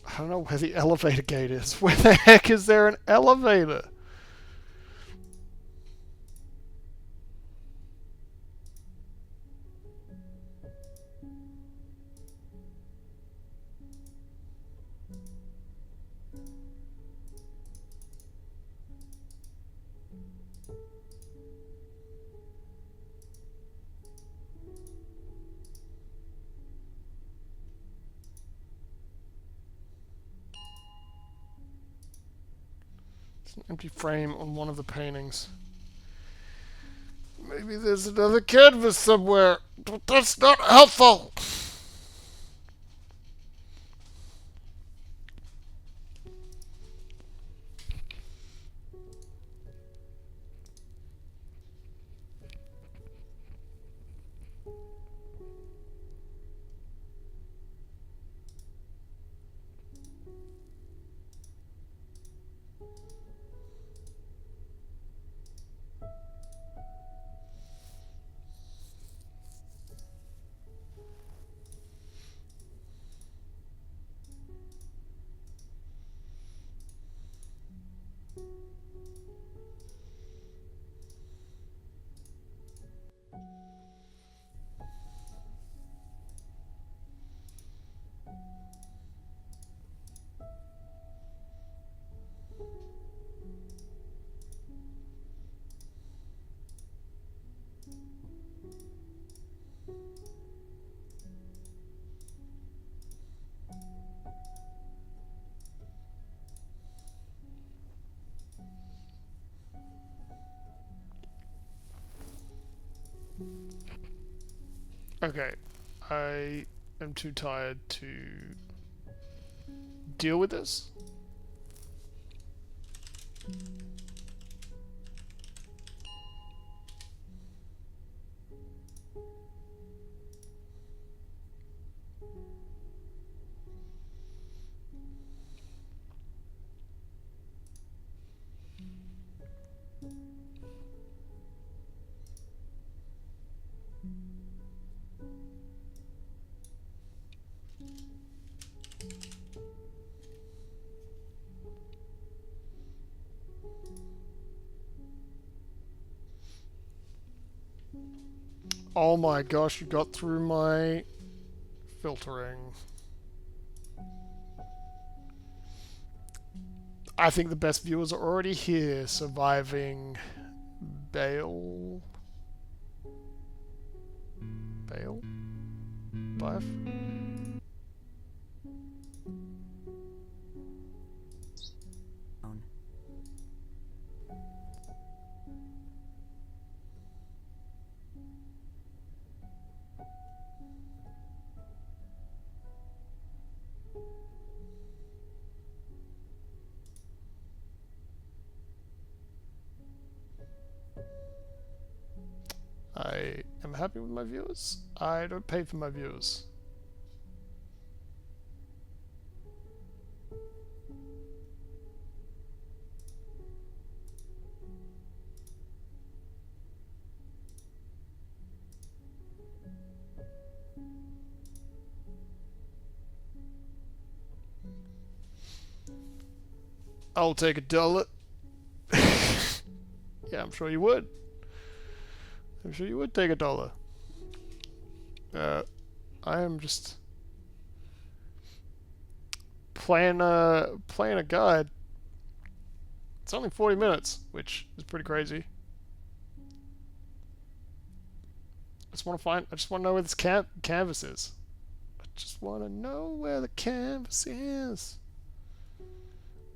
I don't know where the elevator gate is. Where the heck is there an elevator? It's an empty frame on one of the paintings. Maybe there's another canvas somewhere, but that's not helpful. Okay, I am too tired to deal with this. Oh my gosh, you got through my filtering. I think the best viewers are already here, surviving Bale. Bale? Life? I am happy with my viewers. I don't pay for my viewers. I'll take $1. Yeah, I'm sure you would. I'm sure you would take $1. I am just playing a guide. It's only 40 minutes, which is pretty crazy. I just want to know where this canvas is. I just want to know where the canvas is.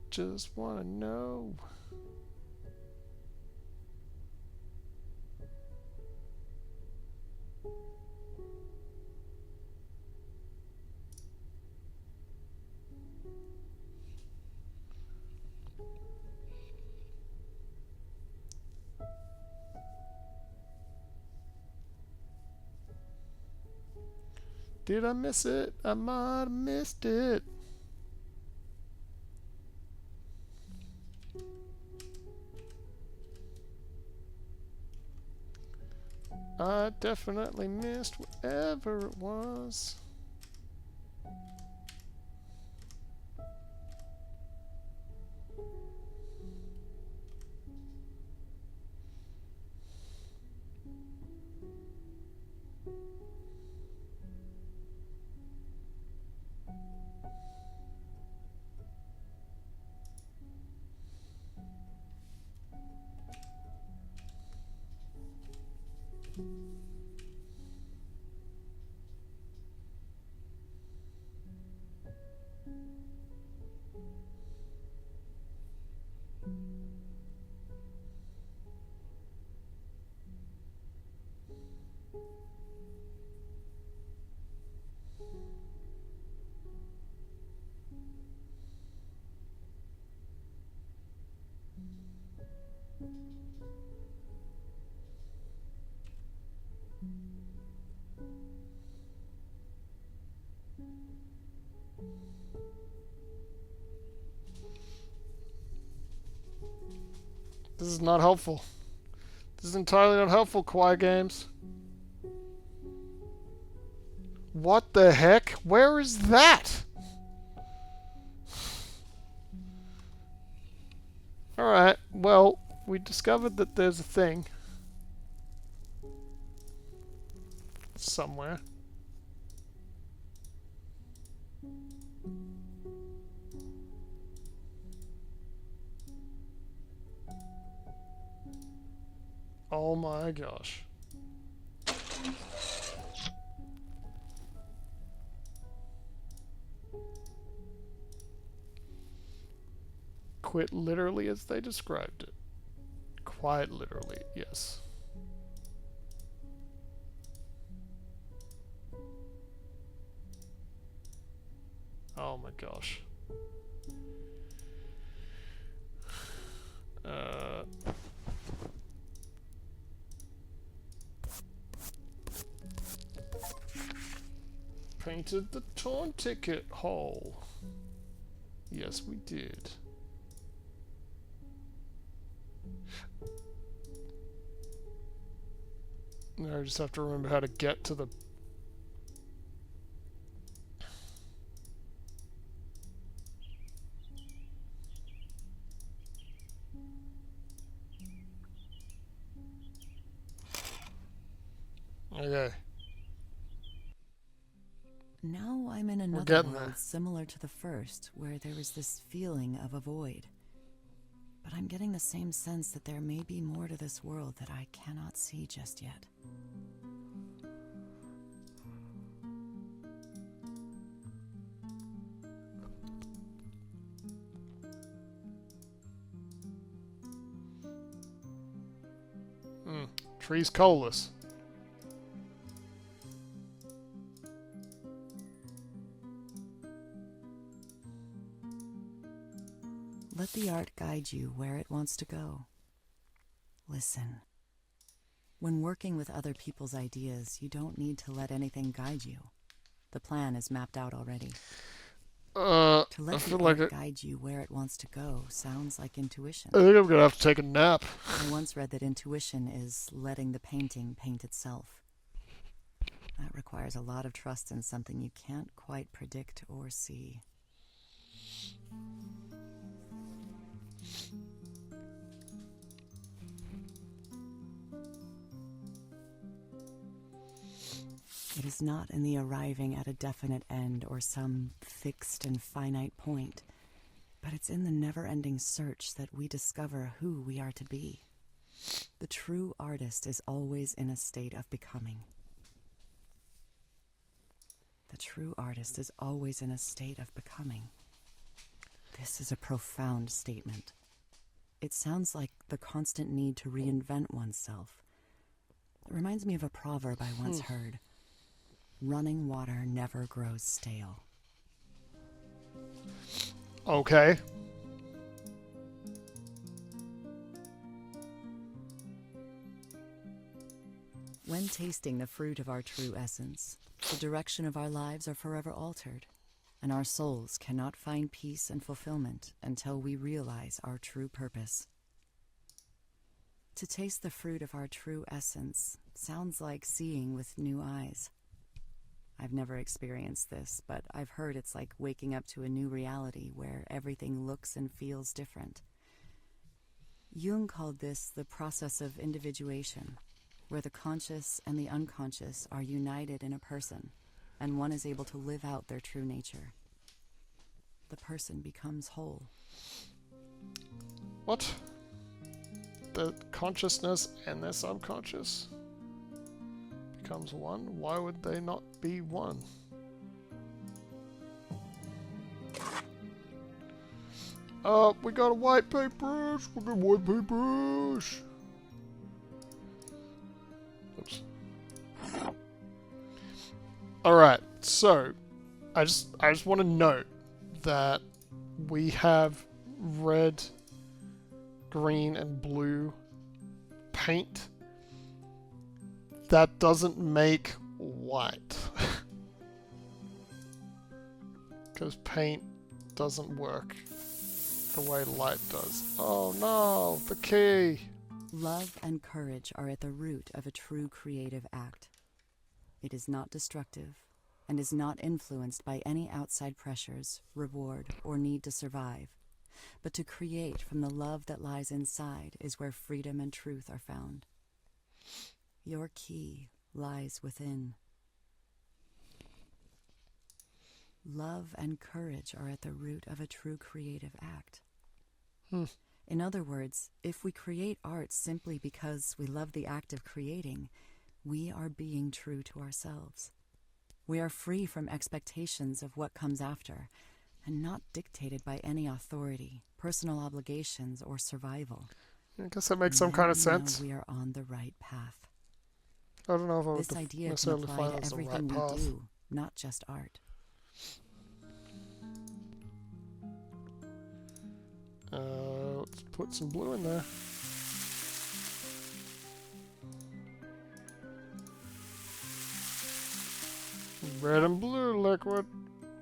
Just want to know. Did I miss it? I might have missed it. I definitely missed whatever it was. This is not helpful. This is entirely not helpful, Quiet Games. What the heck? Where is that? Alright, well, we discovered that there's a thing. Somewhere. Oh my gosh. Quite literally as they described it. Quite literally, yes. Oh my gosh. Painted the torn ticket hole. Yes, we did. Now I just have to remember how to get to the... Okay. Now I'm in another getting world there. similar to the first, where there is this feeling of a void. but I'm getting the same sense that there may be more to this world that I cannot see just yet. Tree's colorless. Let the art guide you where it wants to go. Listen. When working with other people's ideas, you don't need to let anything guide you. The plan is mapped out already. To I let feel the like art guide you where it wants to go sounds like intuition. I think I'm gonna have to take a nap. I once read that intuition is letting the painting paint itself. That requires a lot of trust in something you can't quite predict or see. It is not in the arriving at a definite end or some fixed and finite point, but it's in the never-ending search that we discover who we are to be. The true artist is always in a state of becoming. The true artist is always in a state of becoming. This is a profound statement. It sounds like the constant need to reinvent oneself. It reminds me of a proverb I once heard. Running water never grows stale. Okay. When tasting the fruit of our true essence, the direction of our lives are forever altered, and our souls cannot find peace and fulfillment until we realize our true purpose. To taste the fruit of our true essence sounds like seeing with new eyes. I've never experienced this, but I've heard it's like waking up to a new reality where everything looks and feels different. Jung called this the process of individuation, where the conscious and the unconscious are united in a person, and one is able to live out their true nature. The person becomes whole. What? The consciousness and the subconscious becomes one? Why would they not be one? We got a white paintbrush. We got a white paintbrush. Oops. Alright, so I just want to note that we have red, green, and blue paint. That doesn't make white. Because paint doesn't work the way light does. Oh no, the key! Love and courage are at the root of a true creative act. It is not destructive and is not influenced by any outside pressures, reward, or need to survive. But to create from the love that lies inside is where freedom and truth are found. Your key lies within. Love and courage are at the root of a true creative act. In other words, if we create art simply because we love the act of creating, we are being true to ourselves. We are free from expectations of what comes after, and not dictated by any authority, personal obligations, or survival. I guess that makes some kind of Then we know sense. we are on the right path. I don't know if I would This idea can necessarily apply find to that's the right everything we path. do, not just art. Let's put some blue in there. Red and blue liquid.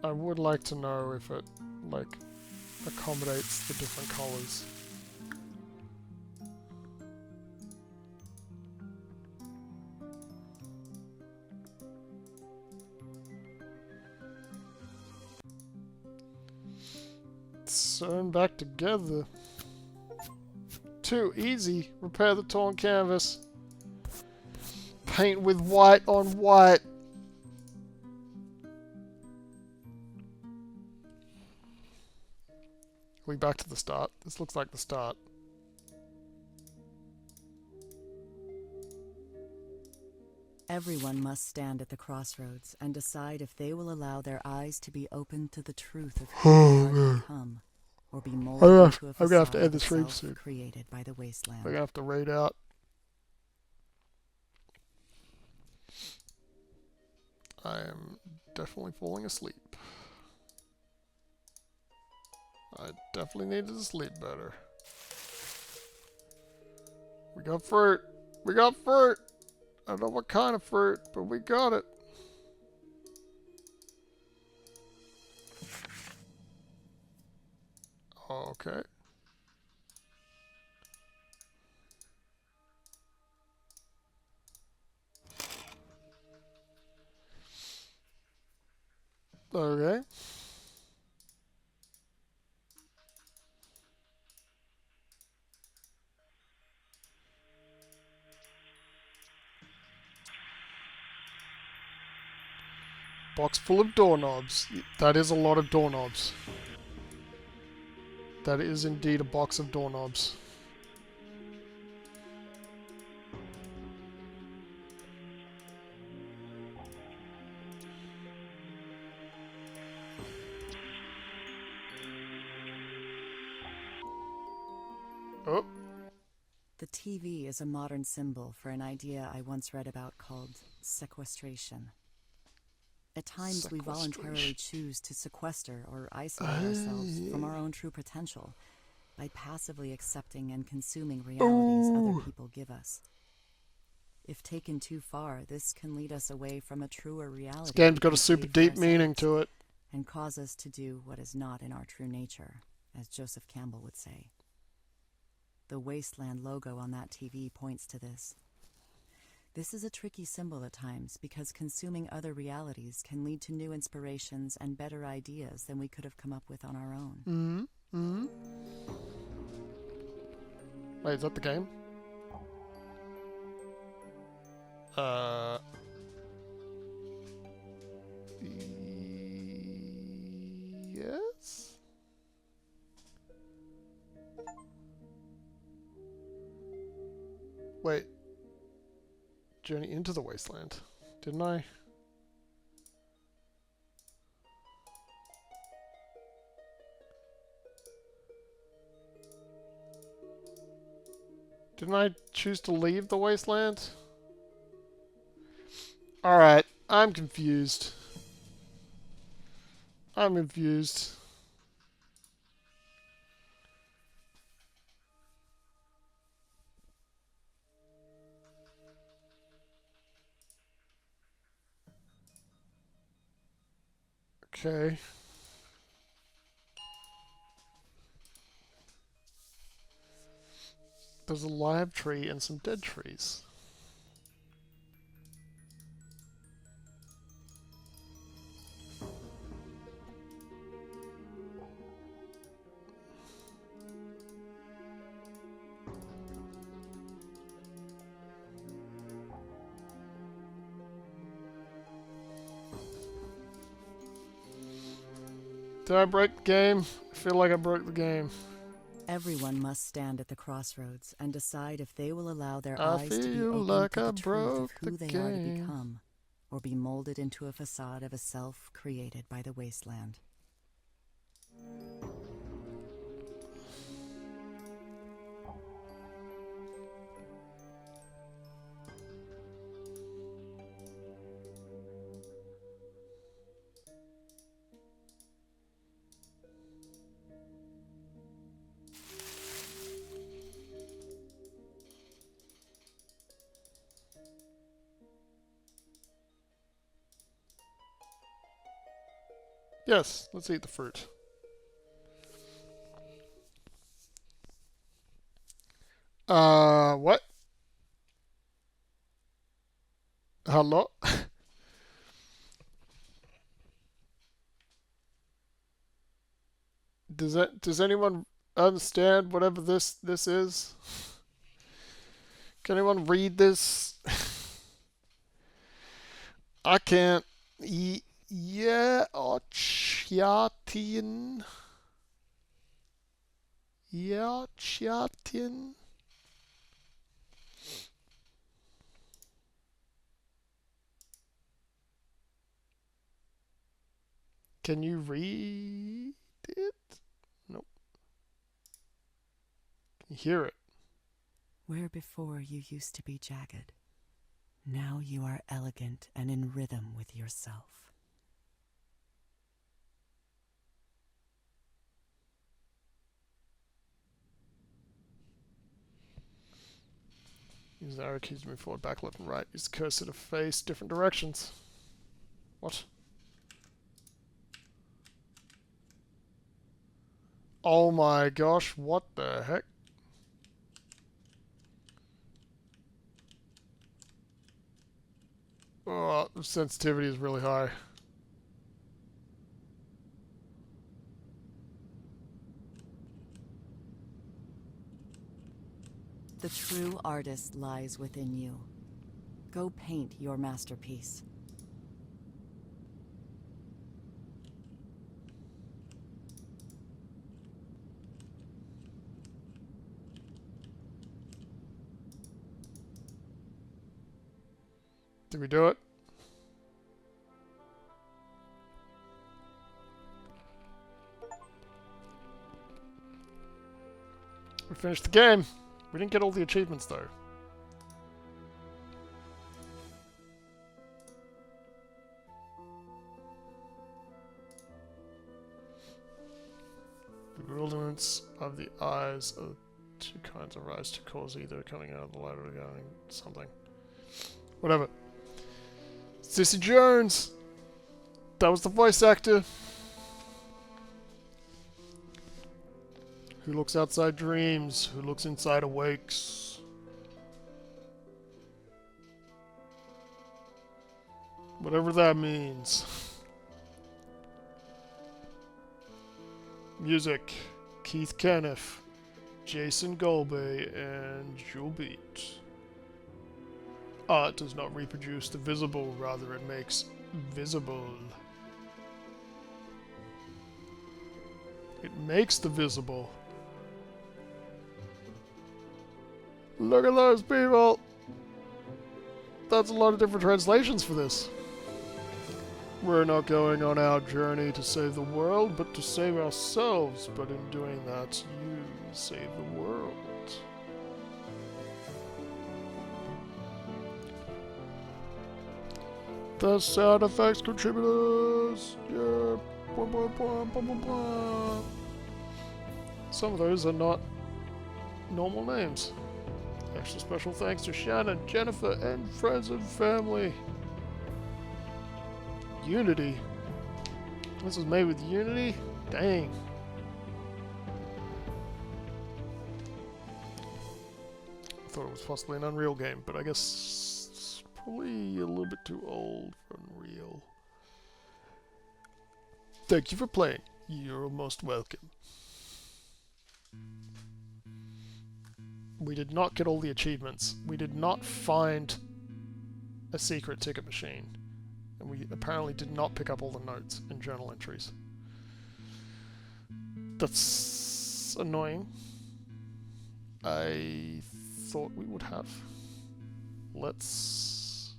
I would like to know if it, like, accommodates the different colors. Sewn back together. Too easy. Repair the torn canvas. Paint with white on white. We back to the start. This looks like the start. Everyone must stand at the crossroads and decide if they will allow their eyes to be opened to the truth of who they are to become, or be molded into a I'm gonna have to facade end of the a stream self soon. created by the I'm wasteland. gonna have to read out. I am definitely falling asleep. I definitely needed to sleep better. We got fruit. We got fruit. I don't know what kind of fruit, but we got it. Okay. Okay. Box full of doorknobs. That is a lot of doorknobs. That is indeed a box of doorknobs. Oh. The TV is a modern symbol for an idea I once read about called sequestration. At times we voluntarily choose to sequester or isolate ourselves from our own true potential by passively accepting and consuming realities other people give us. If taken too far, this can lead us away from a truer reality. This game's got a super deep meaning to it. And cause us to do what is not in our true nature, as Joseph Campbell would say. The Wasteland logo on that TV points to this. This is a tricky symbol at times because consuming other realities can lead to new inspirations and better ideas than we could have come up with on our own. Wait, is that the game? Yes? Wait. Journey into the wasteland. Didn't I? Didn't I choose to leave the wasteland? Alright, I'm confused. I'm confused. Okay. There's a live tree and some dead trees. Did I break the game? I feel like I broke the game. Everyone must stand at the crossroads and decide if they will allow their I eyes to be feel opened like to I the truth of broke who the they are to game. become, or be molded into a facade of a self created by the wasteland. Yes, let's eat the fruit. What? Hello? Does anyone understand whatever this is? Can anyone read this? I can't. Yeah, Chiatin. Yeah, Chiatin. Can you read it? Nope. Can you hear it? Where before you used to be jagged, now you are elegant and in rhythm with yourself. Use the arrow keys to move forward, back, left, and right. Use the cursor to face different directions. What? Oh my gosh, what the heck? Oh, the sensitivity is really high. The true artist lies within you. Go paint your masterpiece. Did we do it? We finished the game. We didn't get all the achievements though. Bewilderments of the eyes of two kinds arise to cause either coming out of the light or going something. Whatever. Sissy Jones! That was the voice actor. Who looks outside dreams? Who looks inside awakes? Whatever that means. Music. Keith Kenneth, Jason Golbey, and Jewel Beat. Art does not reproduce the visible, rather it makes visible. It makes the visible. Look at those people! That's a lot of different translations for this. We're not going on our journey to save the world, but to save ourselves. But in doing that, you save the world. The sound effects contributors! Yeah! Blah, blah, blah, blah, blah, blah. Some of those are not normal names. Extra special thanks to Shannon, Jennifer, and friends and family. Unity. This was made with Unity? Dang. I thought it was possibly an Unreal game, but I guess it's probably a little bit too old for Unreal. Thank you for playing. You're most welcome. We did not get all the achievements. We did not find a secret ticket machine. And we apparently did not pick up all the notes and journal entries. That's annoying. I thought we would have. Let's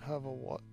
have a watch.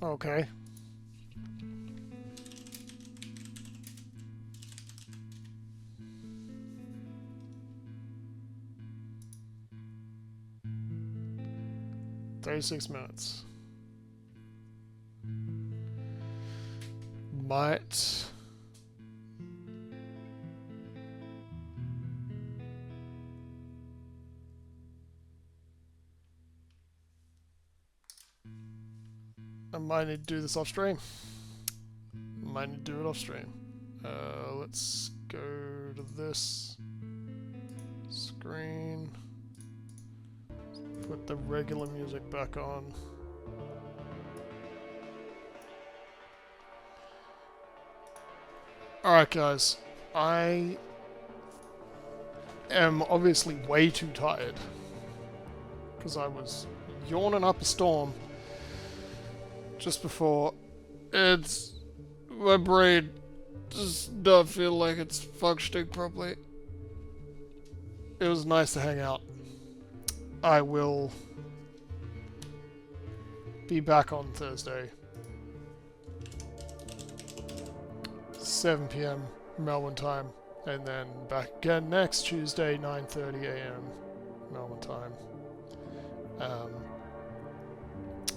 Okay. 36 minutes. Might... I might need to do this off stream. Might need to do it off stream. Let's go to this screen. Put the regular music back on. Alright guys, I am obviously way too tired because I was yawning up a storm just before. It's... my brain does not feel like it's functioning properly. It was nice to hang out. I will be back on Thursday, 7 p.m. Melbourne time, and then back again next Tuesday, 9:30 a.m. Melbourne time. I'm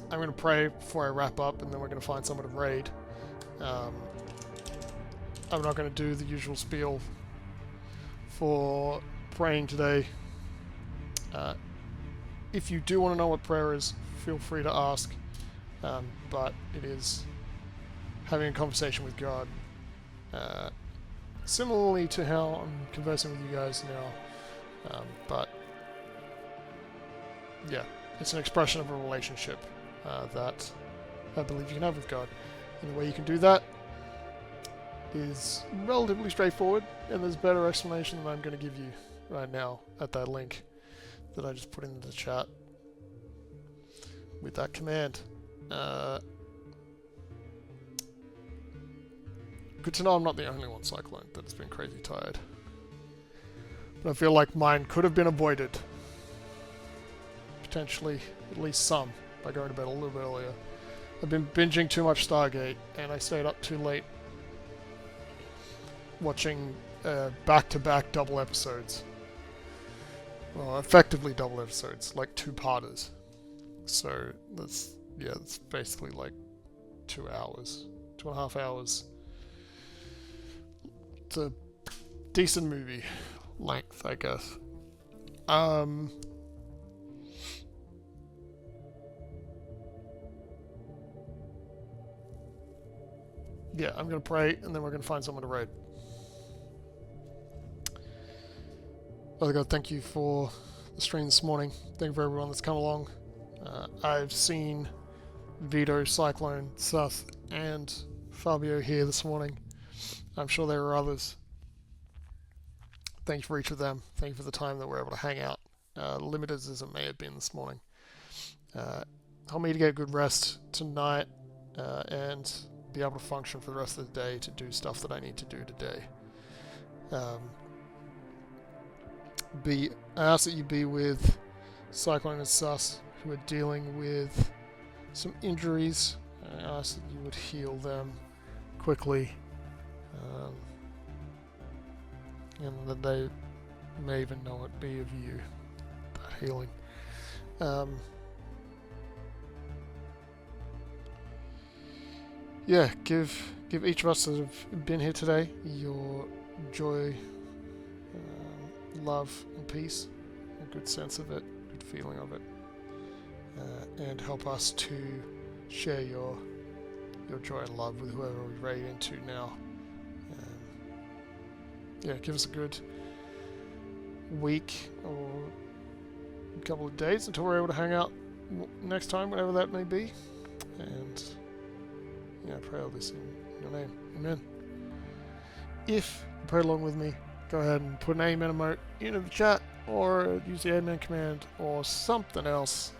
going to pray before I wrap up, and then we're going to find someone to raid. I'm not going to do the usual spiel for praying today. If you do want to know what prayer is, feel free to ask. But it is having a conversation with God. Similarly to how I'm conversing with you guys now. But yeah, it's an expression of a relationship that I believe you can have with God. And the way you can do that is relatively straightforward, and there's a better explanation than I'm going to give you right now at that link that I just put into the chat with that command. Good to know I'm not the only one, Cyclone, that's been crazy tired. But I feel like mine could have been avoided. Potentially, at least some, by going to bed a little bit earlier. I've been binging too much Stargate, and I stayed up too late watching back-to-back double episodes. Well, effectively double episodes, like two-parters. So that's basically like 2 hours, 2.5 hours. It's a decent movie length, I guess. Yeah, I'm gonna pray, and then we're gonna find someone to raid. Father God, thank you for the stream this morning. Thank you for everyone that's come along. I've seen Vito, Cyclone, Seth, and Fabio here this morning. I'm sure there are others. Thank you for each of them. Thank you for the time that we're able to hang out, limited as it may have been this morning. Help me to get good rest tonight and be able to function for the rest of the day to do stuff that I need to do today. I ask that you be with Cyclone and Sus, who are dealing with some injuries. I ask that you would heal them quickly, and that they may even know it be of you, that healing. Yeah, give each of us that have been here today your joy, love and peace, a good sense of it, good feeling of it, and help us to share your joy and love with whoever we raid into now. Yeah, give us a good week or a couple of days until we're able to hang out next time, whenever that may be. And yeah, I pray all this in your name. Amen. If you pray along with me, go ahead and put an amen emote into the chat, or use the amen command, or something else.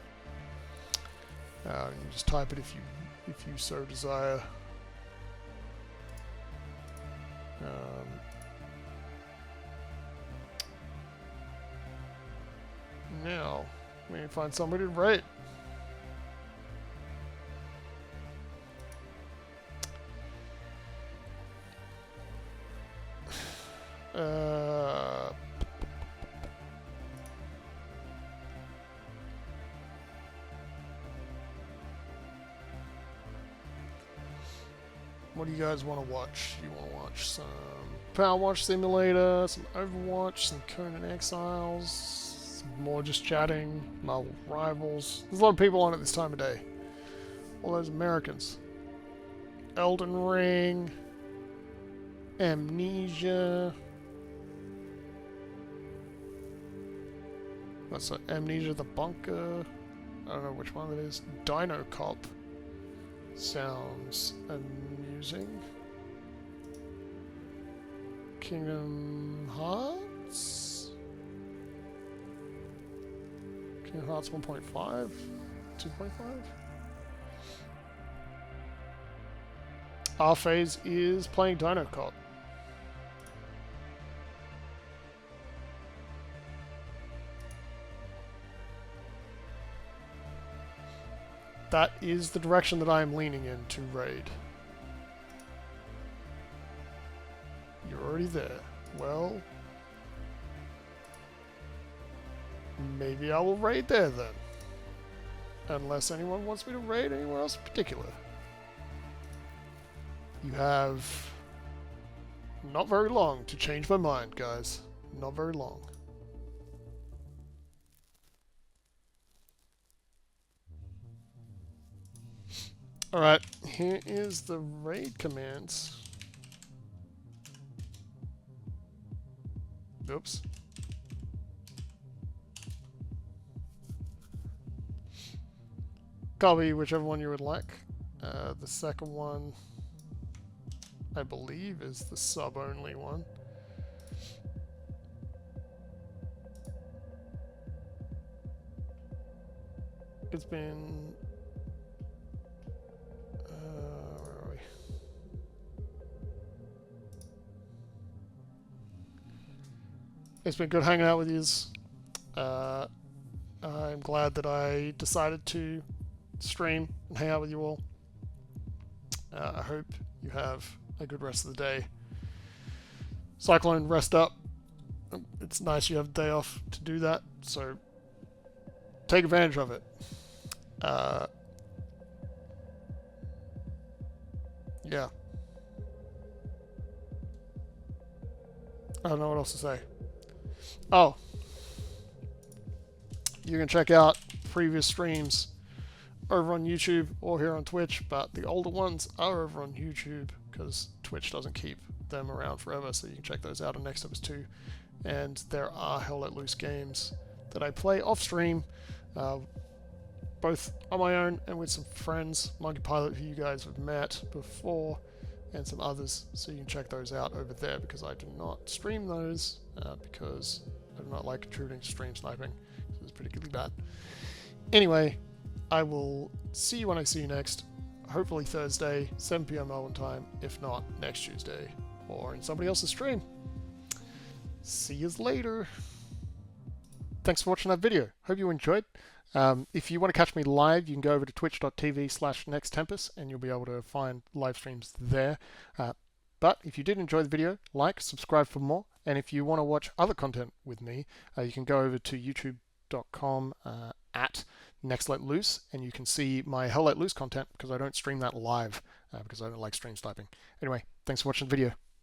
You can just type it if you so desire. Now we need to find somebody to raid. What do you guys want to watch? You want to watch some Power Wash Simulator, some Overwatch, some Conan Exiles, some more just chatting, Marvel Rivals. There's a lot of people on at this time of day. All those Americans. Elden Ring, Amnesia. What's that? Amnesia the Bunker. I don't know which one it is. Dino Cop. Sounds amusing. Kingdom Hearts? Kingdom Hearts 1.5? 2.5? Our phase is playing Dino Cop. That is the direction that I am leaning in to raid. You're already there. Well, maybe I will raid there then. Unless anyone wants me to raid anywhere else in particular. You have not very long to change my mind, guys. Not very long. Alright, here is the raid commands. Oops. Copy whichever one you would like. The second one, I believe, is the sub-only one. It's been... where are we? It's been good hanging out with yous. I'm glad that I decided to stream and hang out with you all. I hope you have a good rest of the day. Cyclone, rest up. It's nice you have a day off to do that, so take advantage of it. Yeah. I don't know what else to say. Oh. You can check out previous streams over on YouTube or here on Twitch, but the older ones are over on YouTube because Twitch doesn't keep them around forever, so you can check those out on Nextempus 2. And there are Hell Let Loose games that I play off stream, both on my own and with some friends, Monkey Pilot, who you guys have met before, and some others, so you can check those out over there, because I do not stream those, because I do not like contributing to stream sniping, so it's particularly bad. Anyway, I will see you when I see you next, hopefully Thursday, 7 PM Melbourne time, if not next Tuesday, or in somebody else's stream. See yous later. Thanks for watching that video. Hope you enjoyed. If you want to catch me live, you can go over to twitch.tv/Nextempus and you'll be able to find live streams there. But if you did enjoy the video, like, subscribe for more. And if you want to watch other content with me, you can go over to youtube.com at NextLetLoose and you can see my Hell Let Loose content, because I don't stream that live because I don't like stream sniping. Anyway, thanks for watching the video.